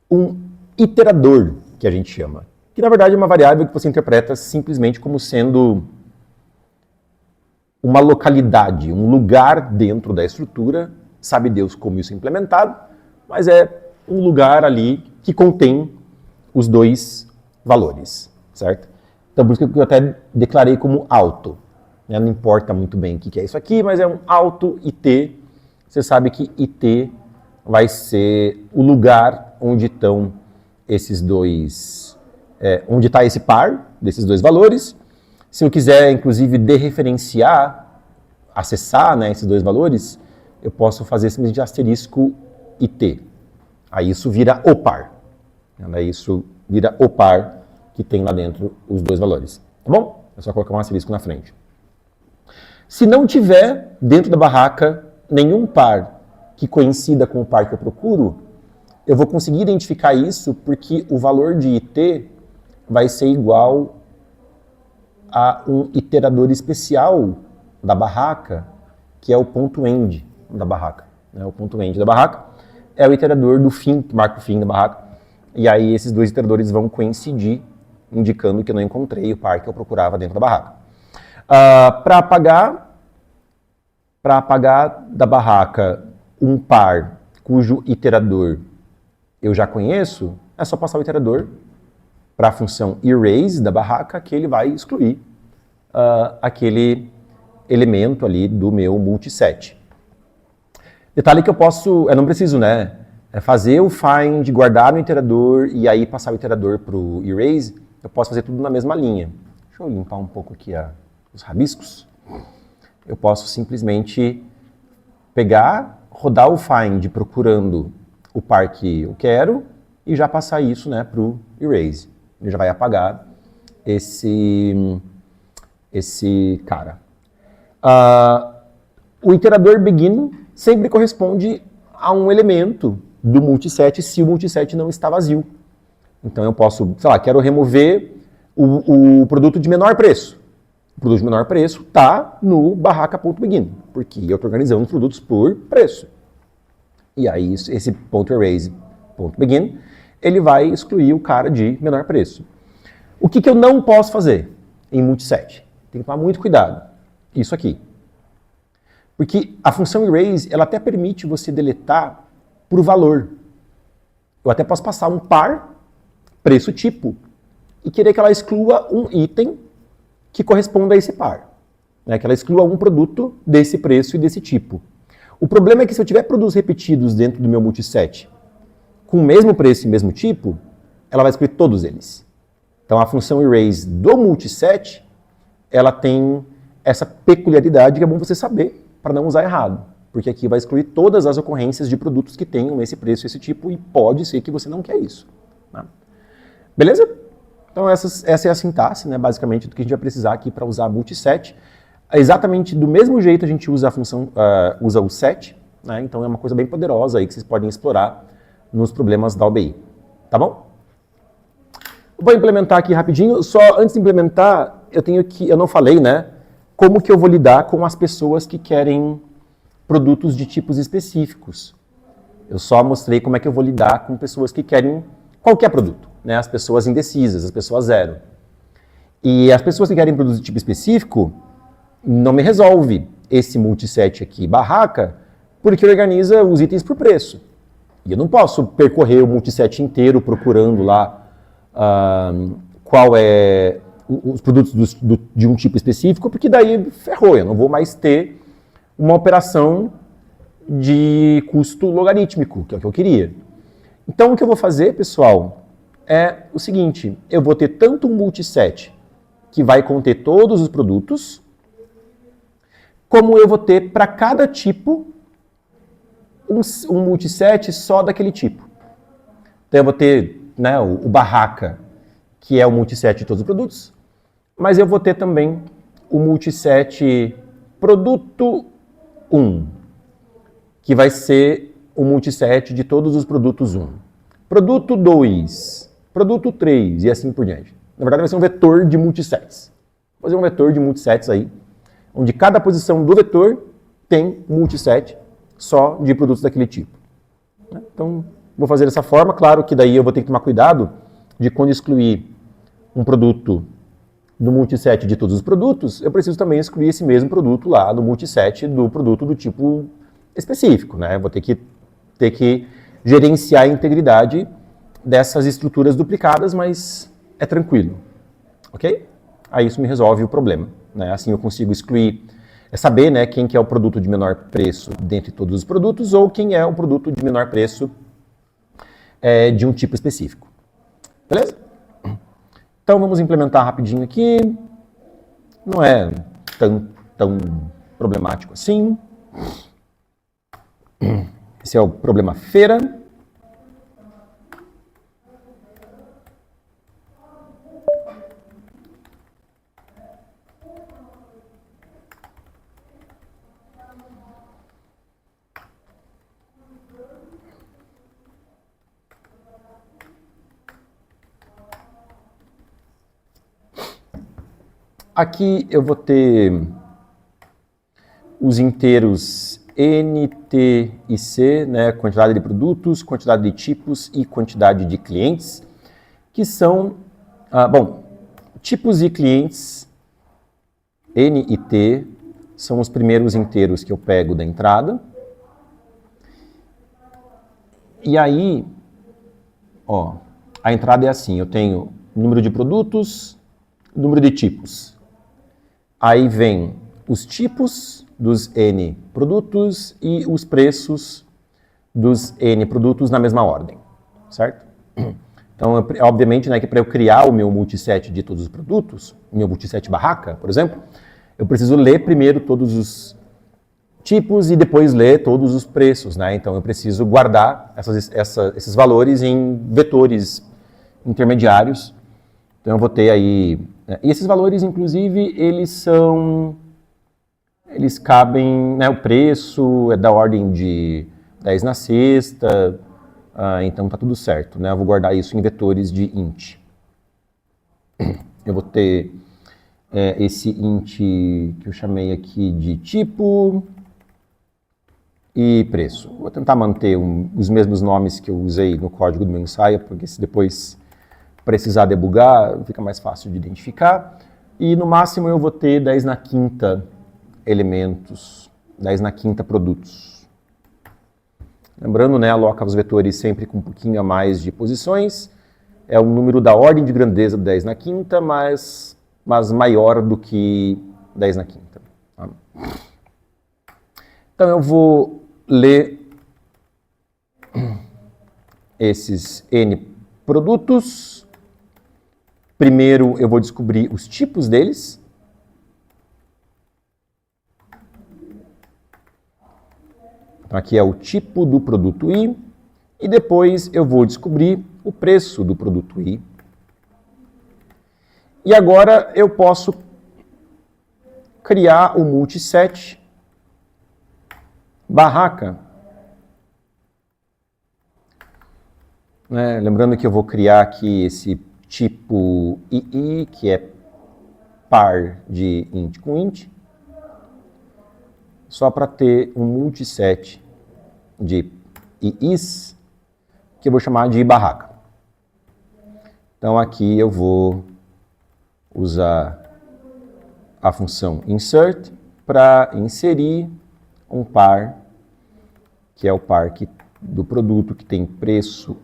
um iterador, que a gente chama. Que na verdade é uma variável que você interpreta simplesmente como sendo uma localidade, um lugar dentro da estrutura, sabe Deus como isso é implementado, mas é um lugar ali que contém os dois valores, certo? Então por isso que eu até declarei como alto. Né? Não importa muito bem o que é isso aqui, mas é um alto IT. Você sabe que IT vai ser o lugar onde estão esses dois, onde está esse par desses dois valores. Se eu quiser, inclusive, dereferenciar, acessar, né, esses dois valores, eu posso fazer simplesmente asterisco IT. Aí isso vira o par. Aí isso vira o par que tem lá dentro os dois valores. Tá bom? É só colocar um asterisco na frente. Se não tiver dentro da barraca nenhum par que coincida com o par que eu procuro, eu vou conseguir identificar isso porque o valor de IT vai ser igual a um iterador especial da barraca, que é o ponto end da barraca. O ponto end da barraca é o iterador do fim, que marca o fim da barraca. E aí esses dois iteradores vão coincidir, indicando que eu não encontrei o par que eu procurava dentro da barraca. Para apagar da barraca um par cujo iterador eu já conheço, é só passar o iterador para a função erase da barraca, que ele vai excluir aquele elemento ali do meu multiset. Detalhe que eu posso, eu não preciso, né, fazer o find, guardar no iterador e aí passar o iterador para o erase, eu posso fazer tudo na mesma linha. Deixa eu limpar um pouco aqui os rabiscos. Eu posso simplesmente pegar, rodar o find procurando o par que eu quero e já passar isso, né, para o erase. Ele já vai apagar esse cara. O iterador begin sempre corresponde a um elemento do multiset se o multiset não está vazio. Então eu posso, sei lá, quero remover o produto de menor preço. O produto de menor preço está no barraca.begin, porque eu estou organizando os produtos por preço. E aí esse .erase.begin, ele vai excluir o cara de menor preço. O que eu não posso fazer em multiset? Tem que tomar muito cuidado. Isso aqui. Porque a função erase, ela até permite você deletar por valor. Eu até posso passar um par, preço tipo, e querer que ela exclua um item que corresponda a esse par. Né? Que ela exclua um produto desse preço e desse tipo. O problema é que se eu tiver produtos repetidos dentro do meu multiset com o mesmo preço e mesmo tipo, ela vai excluir todos eles. Então a função erase do multiset, ela tem essa peculiaridade que é bom você saber para não usar errado. Porque aqui vai excluir todas as ocorrências de produtos que tenham esse preço e esse tipo e pode ser que você não quer isso. Né? Beleza? Então essa é a sintaxe, né, basicamente, do que a gente vai precisar aqui para usar multiset. Exatamente do mesmo jeito a gente usa a função, usa o set, né? Então é uma coisa bem poderosa aí que vocês podem explorar nos problemas da OBI. Tá bom? Vou implementar aqui rapidinho. Só antes de implementar, eu não falei, né? Como que eu vou lidar com as pessoas que querem produtos de tipos específicos. Eu só mostrei como é que eu vou lidar com pessoas que querem qualquer produto, né? As pessoas indecisas, as pessoas zero. E as pessoas que querem produtos de tipo específico não me resolve esse multiset aqui, barraca, porque organiza os itens por preço. E eu não posso percorrer o multiset inteiro procurando lá qual é os produtos de um tipo específico, porque daí ferrou, eu não vou mais ter uma operação de custo logarítmico, que é o que eu queria. Então o que eu vou fazer, pessoal, é o seguinte, eu vou ter tanto um multiset que vai conter todos os produtos, como eu vou ter para cada tipo um multiset só daquele tipo. Então eu vou ter, né, o barraca, que é o multiset de todos os produtos, mas eu vou ter também o multiset produto 1, que vai ser o multiset de todos os produtos 1. Produto 2, produto 3 e assim por diante. Na verdade vai ser um vetor de multisets. fazer um vetor de multisets aí, onde cada posição do vetor tem um multiset só de produtos daquele tipo. Então, vou fazer dessa forma. Claro que daí eu vou ter que tomar cuidado de quando excluir um produto do multiset de todos os produtos, eu preciso também excluir esse mesmo produto lá no multiset do produto do tipo específico, né? Vou ter que gerenciar a integridade dessas estruturas duplicadas, mas é tranquilo, ok? Aí isso me resolve o problema, né? Assim eu consigo excluir, saber, né, quem que é o produto de menor preço dentre todos os produtos ou quem é o produto de menor preço de um tipo específico. Beleza? Então vamos implementar rapidinho aqui. Não é tão problemático assim. Esse é o problema feira. Aqui eu vou ter os inteiros N, T e C, né, quantidade de produtos, quantidade de tipos e quantidade de clientes, que são, tipos e clientes, N e T, são os primeiros inteiros que eu pego da entrada. E aí, a entrada é assim, eu tenho número de produtos, número de tipos. Aí vem os tipos dos N produtos e os preços dos N produtos na mesma ordem, certo? Então, obviamente, né, que para eu criar o meu multiset de todos os produtos, o meu multiset barraca, por exemplo, eu preciso ler primeiro todos os tipos e depois ler todos os preços, né? Então, eu preciso guardar esses valores em vetores intermediários. Então, eu vou ter aí... E esses valores, inclusive, eles cabem, né, o preço é da ordem de 10 na sexta, então tá tudo certo, né? Eu vou guardar isso em vetores de int. Eu vou ter esse int que eu chamei aqui de tipo e preço. Vou tentar manter os mesmos nomes que eu usei no código do meu ensaio, porque se depois precisar debugar, fica mais fácil de identificar. E no máximo eu vou ter 10 na quinta elementos, 10 na quinta produtos. Lembrando, né, aloca os vetores sempre com um pouquinho a mais de posições. É um número da ordem de grandeza de 10 na quinta, mas maior do que 10 na quinta. Tá? Então eu vou ler esses N produtos. Primeiro eu vou descobrir os tipos deles. Então aqui é o tipo do produto I. E depois eu vou descobrir o preço do produto I. E agora eu posso criar o multiset barraca. Lembrando que eu vou criar aqui esse tipo II, que é par de int com int, só para ter um multiset de IIs, que eu vou chamar de barraca. Então aqui eu vou usar a função insert para inserir um par, que é o par do produto que tem preço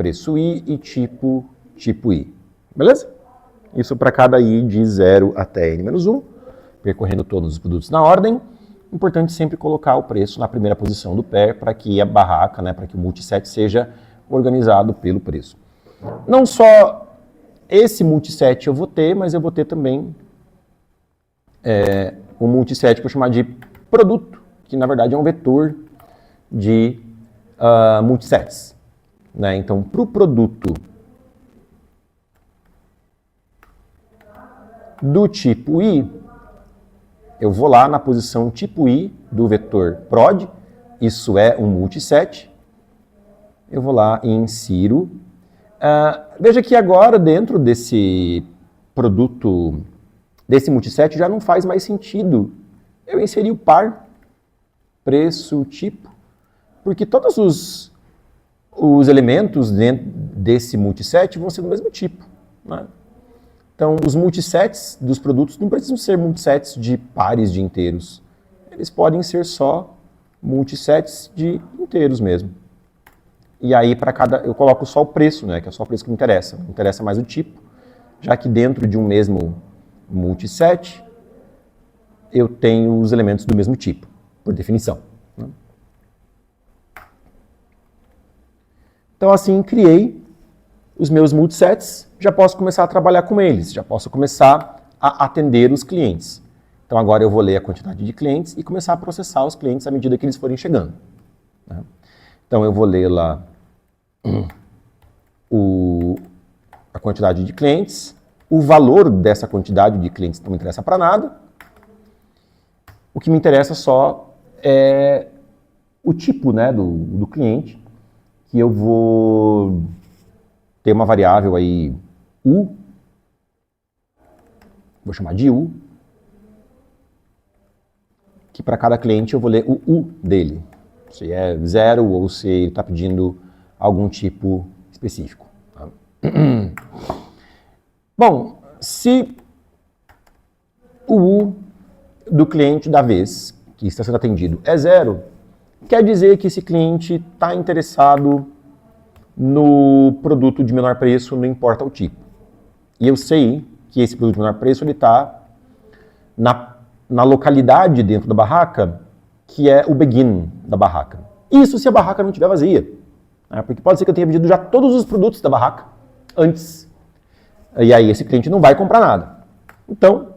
I e tipo I. Beleza? Isso para cada I de 0 até n-1, percorrendo todos os produtos na ordem. Importante sempre colocar o preço na primeira posição do pair para que a barraca, né, para que o multiset seja organizado pelo preço. Não só esse multiset eu vou ter, mas eu vou ter também um multiset que eu vou chamar de produto, que na verdade é um vetor de multisets. Né? Então, para o produto do tipo I, eu vou lá na posição tipo I do vetor prod, isso é um multiset, eu vou lá e insiro. Veja que agora, dentro desse produto desse multiset, já não faz mais sentido eu inserir o par, preço, tipo, porque todos os elementos dentro desse multiset vão ser do mesmo tipo, né? Então, os multisets dos produtos não precisam ser multisets de pares de inteiros. Eles podem ser só multisets de inteiros mesmo. E aí, para cada, eu coloco só o preço, né, que é só o preço que me interessa. Não interessa mais o tipo, já que dentro de um mesmo multiset, eu tenho os elementos do mesmo tipo, por definição, né? Então, assim, criei os meus multisets, já posso começar a trabalhar com eles, já posso começar a atender os clientes. Então, agora eu vou ler a quantidade de clientes e começar a processar os clientes à medida que eles forem chegando, né? Então, eu vou ler lá a quantidade de clientes, o valor dessa quantidade de clientes não me interessa para nada. O que me interessa só é o tipo, né, do cliente, que eu vou ter uma variável aí, U, vou chamar de U, que para cada cliente eu vou ler o U dele, se é 0 ou se ele está pedindo algum tipo específico, tá? Bom, se o U do cliente da vez que está sendo atendido é 0, quer dizer que esse cliente está interessado no produto de menor preço, não importa o tipo. E eu sei que esse produto de menor preço está na localidade dentro da barraca, que é o begin da barraca. Isso se a barraca não estiver vazia, né? Porque pode ser que eu tenha vendido já todos os produtos da barraca antes. E aí esse cliente não vai comprar nada. Então,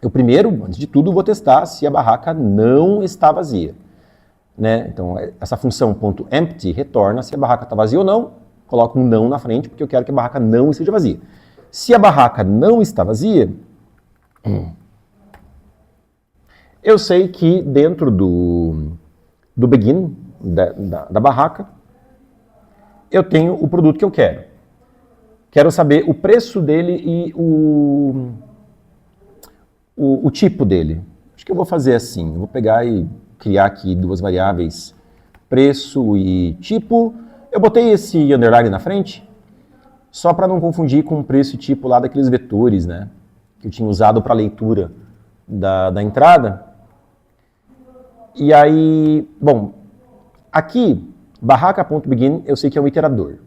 eu primeiro, antes de tudo, vou testar se a barraca não está vazia, né? Então, essa função .empty retorna se a barraca está vazia ou não. Coloco um não na frente, porque eu quero que a barraca não esteja vazia. Se a barraca não está vazia, eu sei que dentro do begin da barraca, eu tenho o produto que eu quero. Quero saber o preço dele e o tipo dele. Acho que eu vou fazer assim, eu vou pegar e criar aqui duas variáveis, preço e tipo. Eu botei esse underline na frente, só para não confundir com o preço e tipo lá daqueles vetores, né, que eu tinha usado para leitura da entrada. E aí, bom, aqui, barraca.begin, eu sei que é um iterador,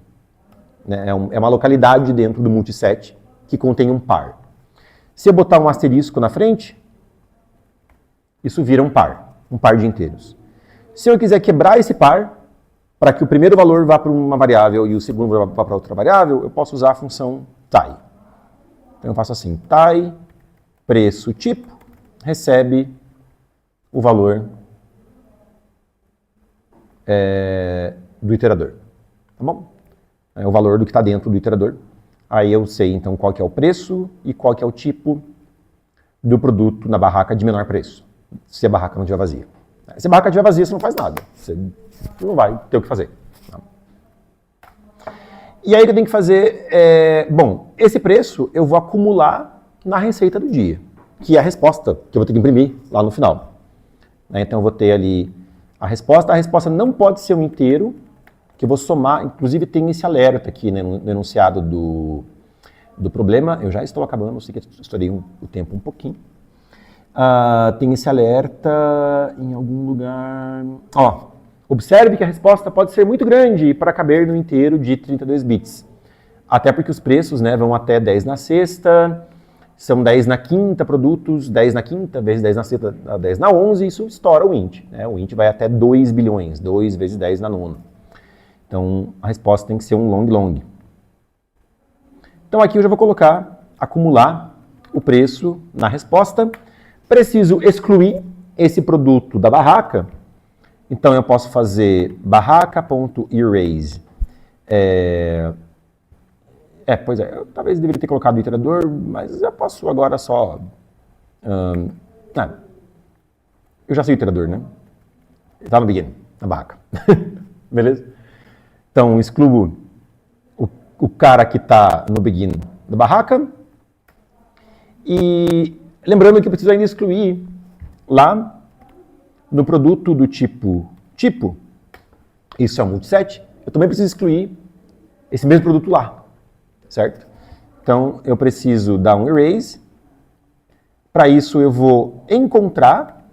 né, é uma localidade dentro do multiset que contém um par. Se eu botar um asterisco na frente, isso vira um par de inteiros. Se eu quiser quebrar esse par, para que o primeiro valor vá para uma variável e o segundo vá para outra variável, eu posso usar a função tie. Então eu faço assim, tie, preço, tipo, recebe o valor do iterador. Tá bom? É o valor do que está dentro do iterador. Aí eu sei então qual que é o preço e qual que é o tipo do produto na barraca de menor preço, se a barraca não estiver vazia. Se a barraca estiver vazia, você não faz nada. Você não vai ter o que fazer. E aí o que eu tenho que fazer bom, esse preço eu vou acumular na receita do dia, que é a resposta que eu vou ter que imprimir lá no final. Então eu vou ter ali a resposta não pode ser um inteiro, que eu vou somar, inclusive tem esse alerta aqui, né, no enunciado do problema. Eu já estou acabando, eu sei que eu estourei o tempo um pouquinho. Tem esse alerta em algum lugar. Ó, observe que a resposta pode ser muito grande para caber no inteiro de 32 bits. Até porque os preços, né, vão até 10 na sexta, são 10 na quinta produtos, 10 na quinta, vezes 10 na sexta, 10 na 11, isso estoura o int. Né? O int vai até 2 bilhões, 2 vezes 10 na nona. Então, a resposta tem que ser um long. Então, aqui eu já vou colocar, acumular o preço na resposta. Preciso excluir esse produto da barraca. Então, eu posso fazer barraca.erase. Pois é, eu talvez deveria ter colocado o iterador, mas eu posso agora só... eu já sei o iterador, né? Está no begin, na barraca. Beleza? Então, excluo o cara que está no begin da barraca, E lembrando que eu preciso ainda excluir lá no produto do tipo, isso é um multiset, eu também preciso excluir esse mesmo produto lá, certo? Então, eu preciso dar um erase. Para isso, eu vou encontrar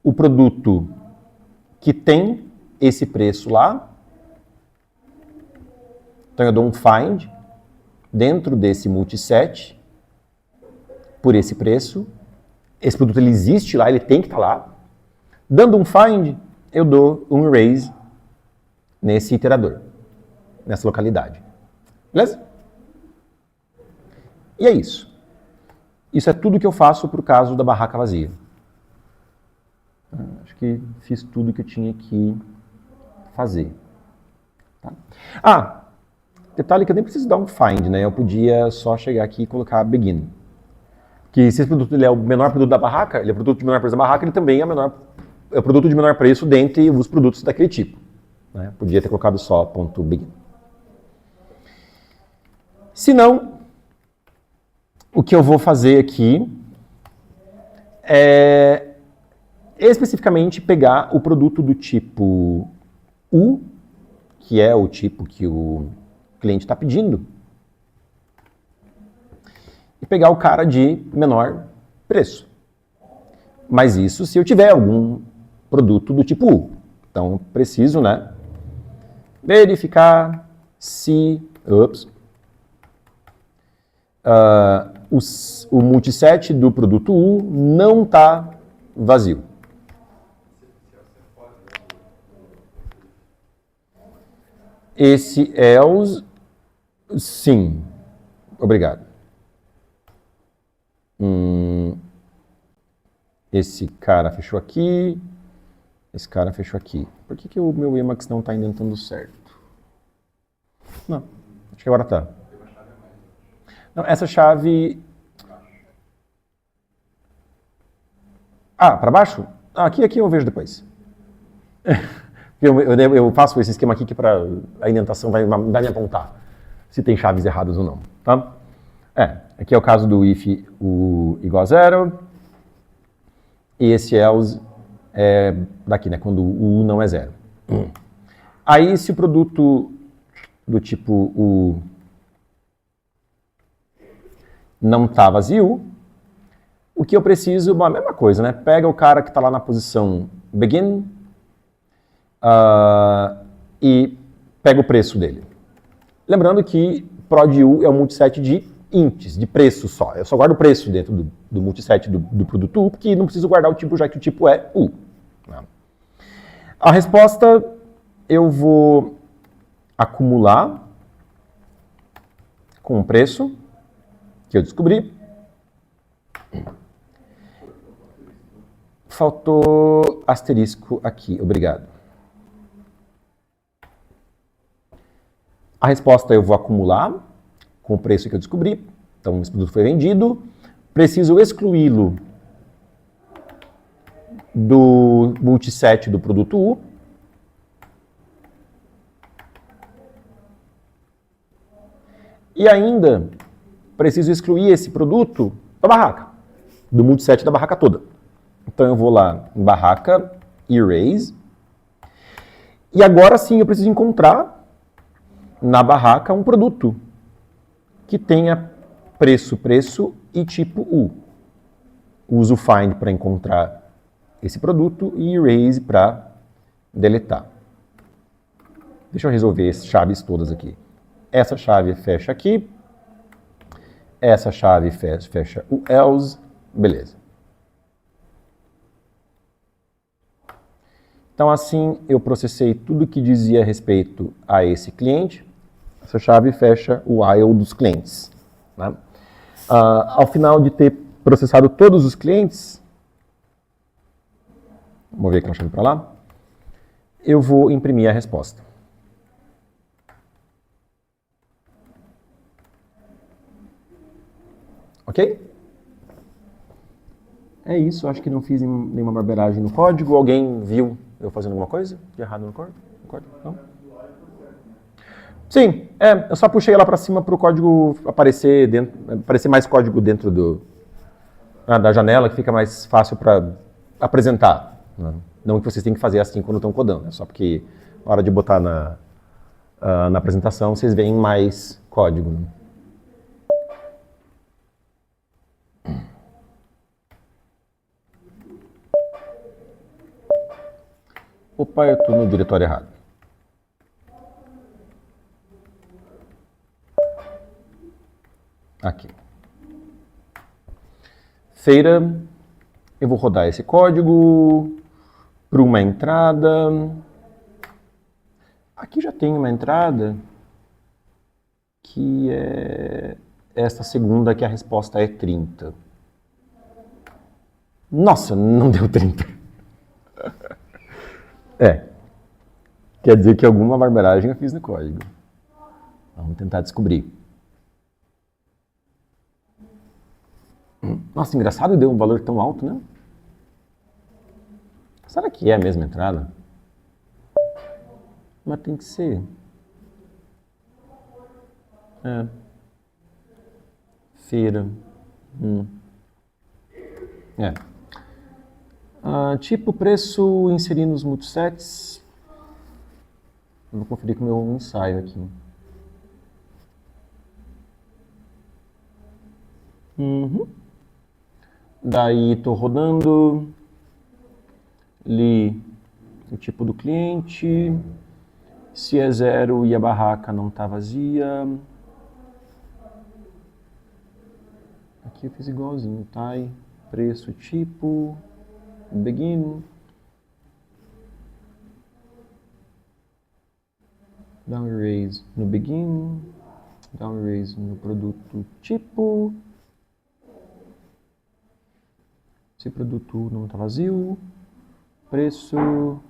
o produto que tem esse preço lá. Então, eu dou um find dentro desse multiset por esse preço. Esse produto ele existe lá, ele tem que estar lá. Dando um find, eu dou um erase nesse iterador, nessa localidade. Beleza? E é isso. Isso é tudo que eu faço para o caso da barraca vazia. Acho que fiz tudo que eu tinha que fazer. Tá? Ah, detalhe que eu nem preciso dar um find, né? Eu podia só chegar aqui e colocar begin. Que se esse produto ele é o menor produto da barraca, ele é o produto de menor preço da barraca, ele também é o produto de menor preço dentre os produtos daquele tipo. Né? Podia ter colocado só .begin. Se não, o que eu vou fazer aqui é especificamente pegar o produto do tipo U, que é o tipo que o cliente está pedindo, e pegar o cara de menor preço. Mas isso se eu tiver algum produto do tipo U. Então, preciso, né, verificar se o multiset do produto U não está vazio. Esse else, sim. Obrigado. Esse cara fechou aqui. Esse cara fechou aqui. Por que o meu Emacs não está indentando certo? Não, acho que agora está. Não, essa chave... Ah, para baixo? Ah, aqui eu vejo depois. Eu faço esse esquema aqui que para a indentação vai me apontar se tem chaves erradas ou não. Tá? Aqui é o caso do if u igual a 0. E esse else é daqui, né? Quando o u não é 0. Aí, se o produto do tipo u não está vazio, o que eu preciso, a mesma coisa, né? Pega o cara que está lá na posição begin e pega o preço dele. Lembrando que prod u é um multiset de ints, de preço só. Eu só guardo o preço dentro do multiset do produto U, porque não preciso guardar o tipo, já que o tipo é U. A resposta eu vou acumular com o preço que eu descobri. Faltou asterisco aqui, obrigado. A resposta eu vou acumular com o preço que eu descobri. Então, esse produto foi vendido. Preciso excluí-lo do multiset do produto U. E ainda preciso excluir esse produto da barraca, do multiset da barraca toda. Então, eu vou lá em barraca, erase. E agora sim eu preciso encontrar na barraca um produto que tenha preço e tipo U. Uso o find para encontrar esse produto e erase para deletar. Deixa eu resolver as chaves todas aqui. Essa chave fecha aqui. Essa chave fecha o else. Beleza. Então assim eu processei tudo que dizia respeito a esse cliente. Essa chave fecha o while dos clientes. Né? Ao final de ter processado todos os clientes, vou mover aquela chave para lá, eu vou imprimir a resposta. Ok? É isso, acho que não fiz nenhuma barbeiragem no código. Alguém viu eu fazendo alguma coisa de errado no código? Não? Sim, eu só puxei ela para cima para o código aparecer mais código dentro da janela, que fica mais fácil para apresentar. Né? Não que vocês tenham que fazer assim quando estão codando, é só porque na hora de botar na apresentação vocês veem mais código. Né? Opa, eu estou no diretório errado. Aqui. Feira, eu vou rodar esse código para uma entrada. Aqui já tem uma entrada que é esta segunda, que a resposta é 30. Nossa, não deu 30. Quer dizer que alguma barbeiragem eu fiz no código. Vamos tentar descobrir. Nossa, engraçado, deu um valor tão alto, né? Será que é a mesma entrada? Mas tem que ser. Feira. Tipo, preço, inserir nos multisets. Eu vou conferir com o meu ensaio aqui. Daí estou rodando, li o tipo do cliente, se é 0 e a barraca não está vazia. Aqui eu fiz igualzinho, tá? Preço, tipo, begin. Dá um erase no begin, dá um erase no produto tipo. Se o produto não está vazio, preço,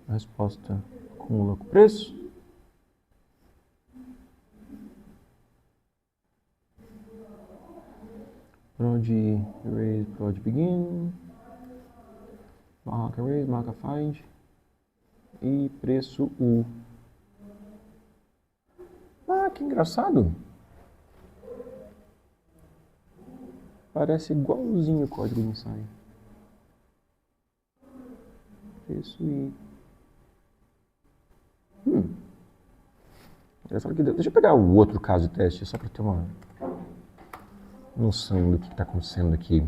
a resposta acumula com o preço. Prod erase, prod begin, barraca erase, marca find e preço U. Que engraçado! Parece igualzinho o código de ensaio. Preço I. Deixa eu pegar o outro caso de teste, só para ter uma noção do que está acontecendo aqui.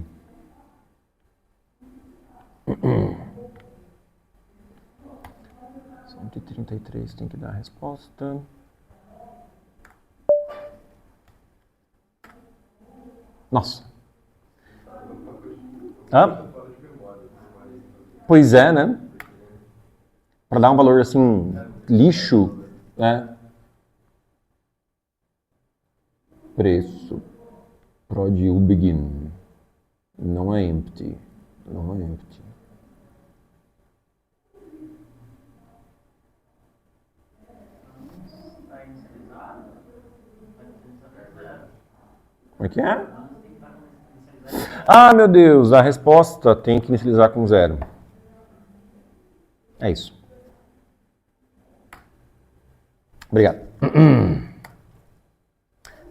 (133) tem que dar a resposta. Nossa. Pois é, né? Para dar um valor assim, lixo, né? Preço. Prod U begin. Não é empty. Não é empty. Como é que é? Meu Deus, a resposta tem que inicializar com 0. É isso. Obrigado.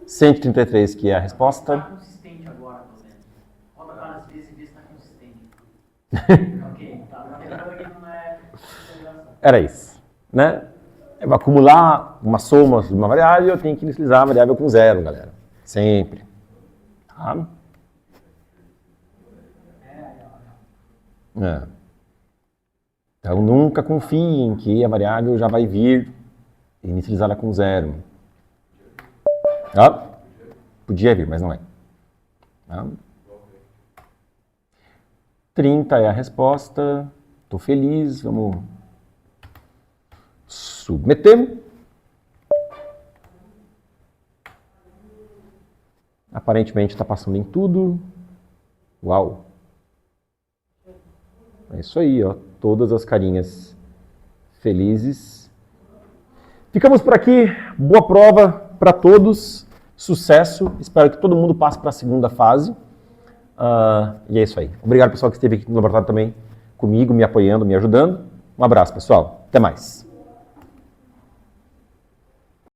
133, que é a resposta. Está consistente agora, pelo menos. Roda várias vezes e vê se está consistente. Ok, tá. Na verdade, não é inicialização. Era isso, né? Eu vou acumular uma soma de uma variável, eu tenho que inicializar a variável com 0, galera. Sempre. Tá? Então, nunca confiem que a variável já vai vir inicializada com 0. Podia vir, mas não é. 30 é a resposta. Estou feliz. Vamos submeter. Aparentemente está passando em tudo. Uau! É isso aí, ó. Todas as carinhas felizes. Ficamos por aqui. Boa prova para todos. Sucesso. Espero que todo mundo passe para a segunda fase. E é isso aí. Obrigado, pessoal, que esteve aqui no laboratório também comigo, me apoiando, me ajudando. Um abraço, pessoal. Até mais.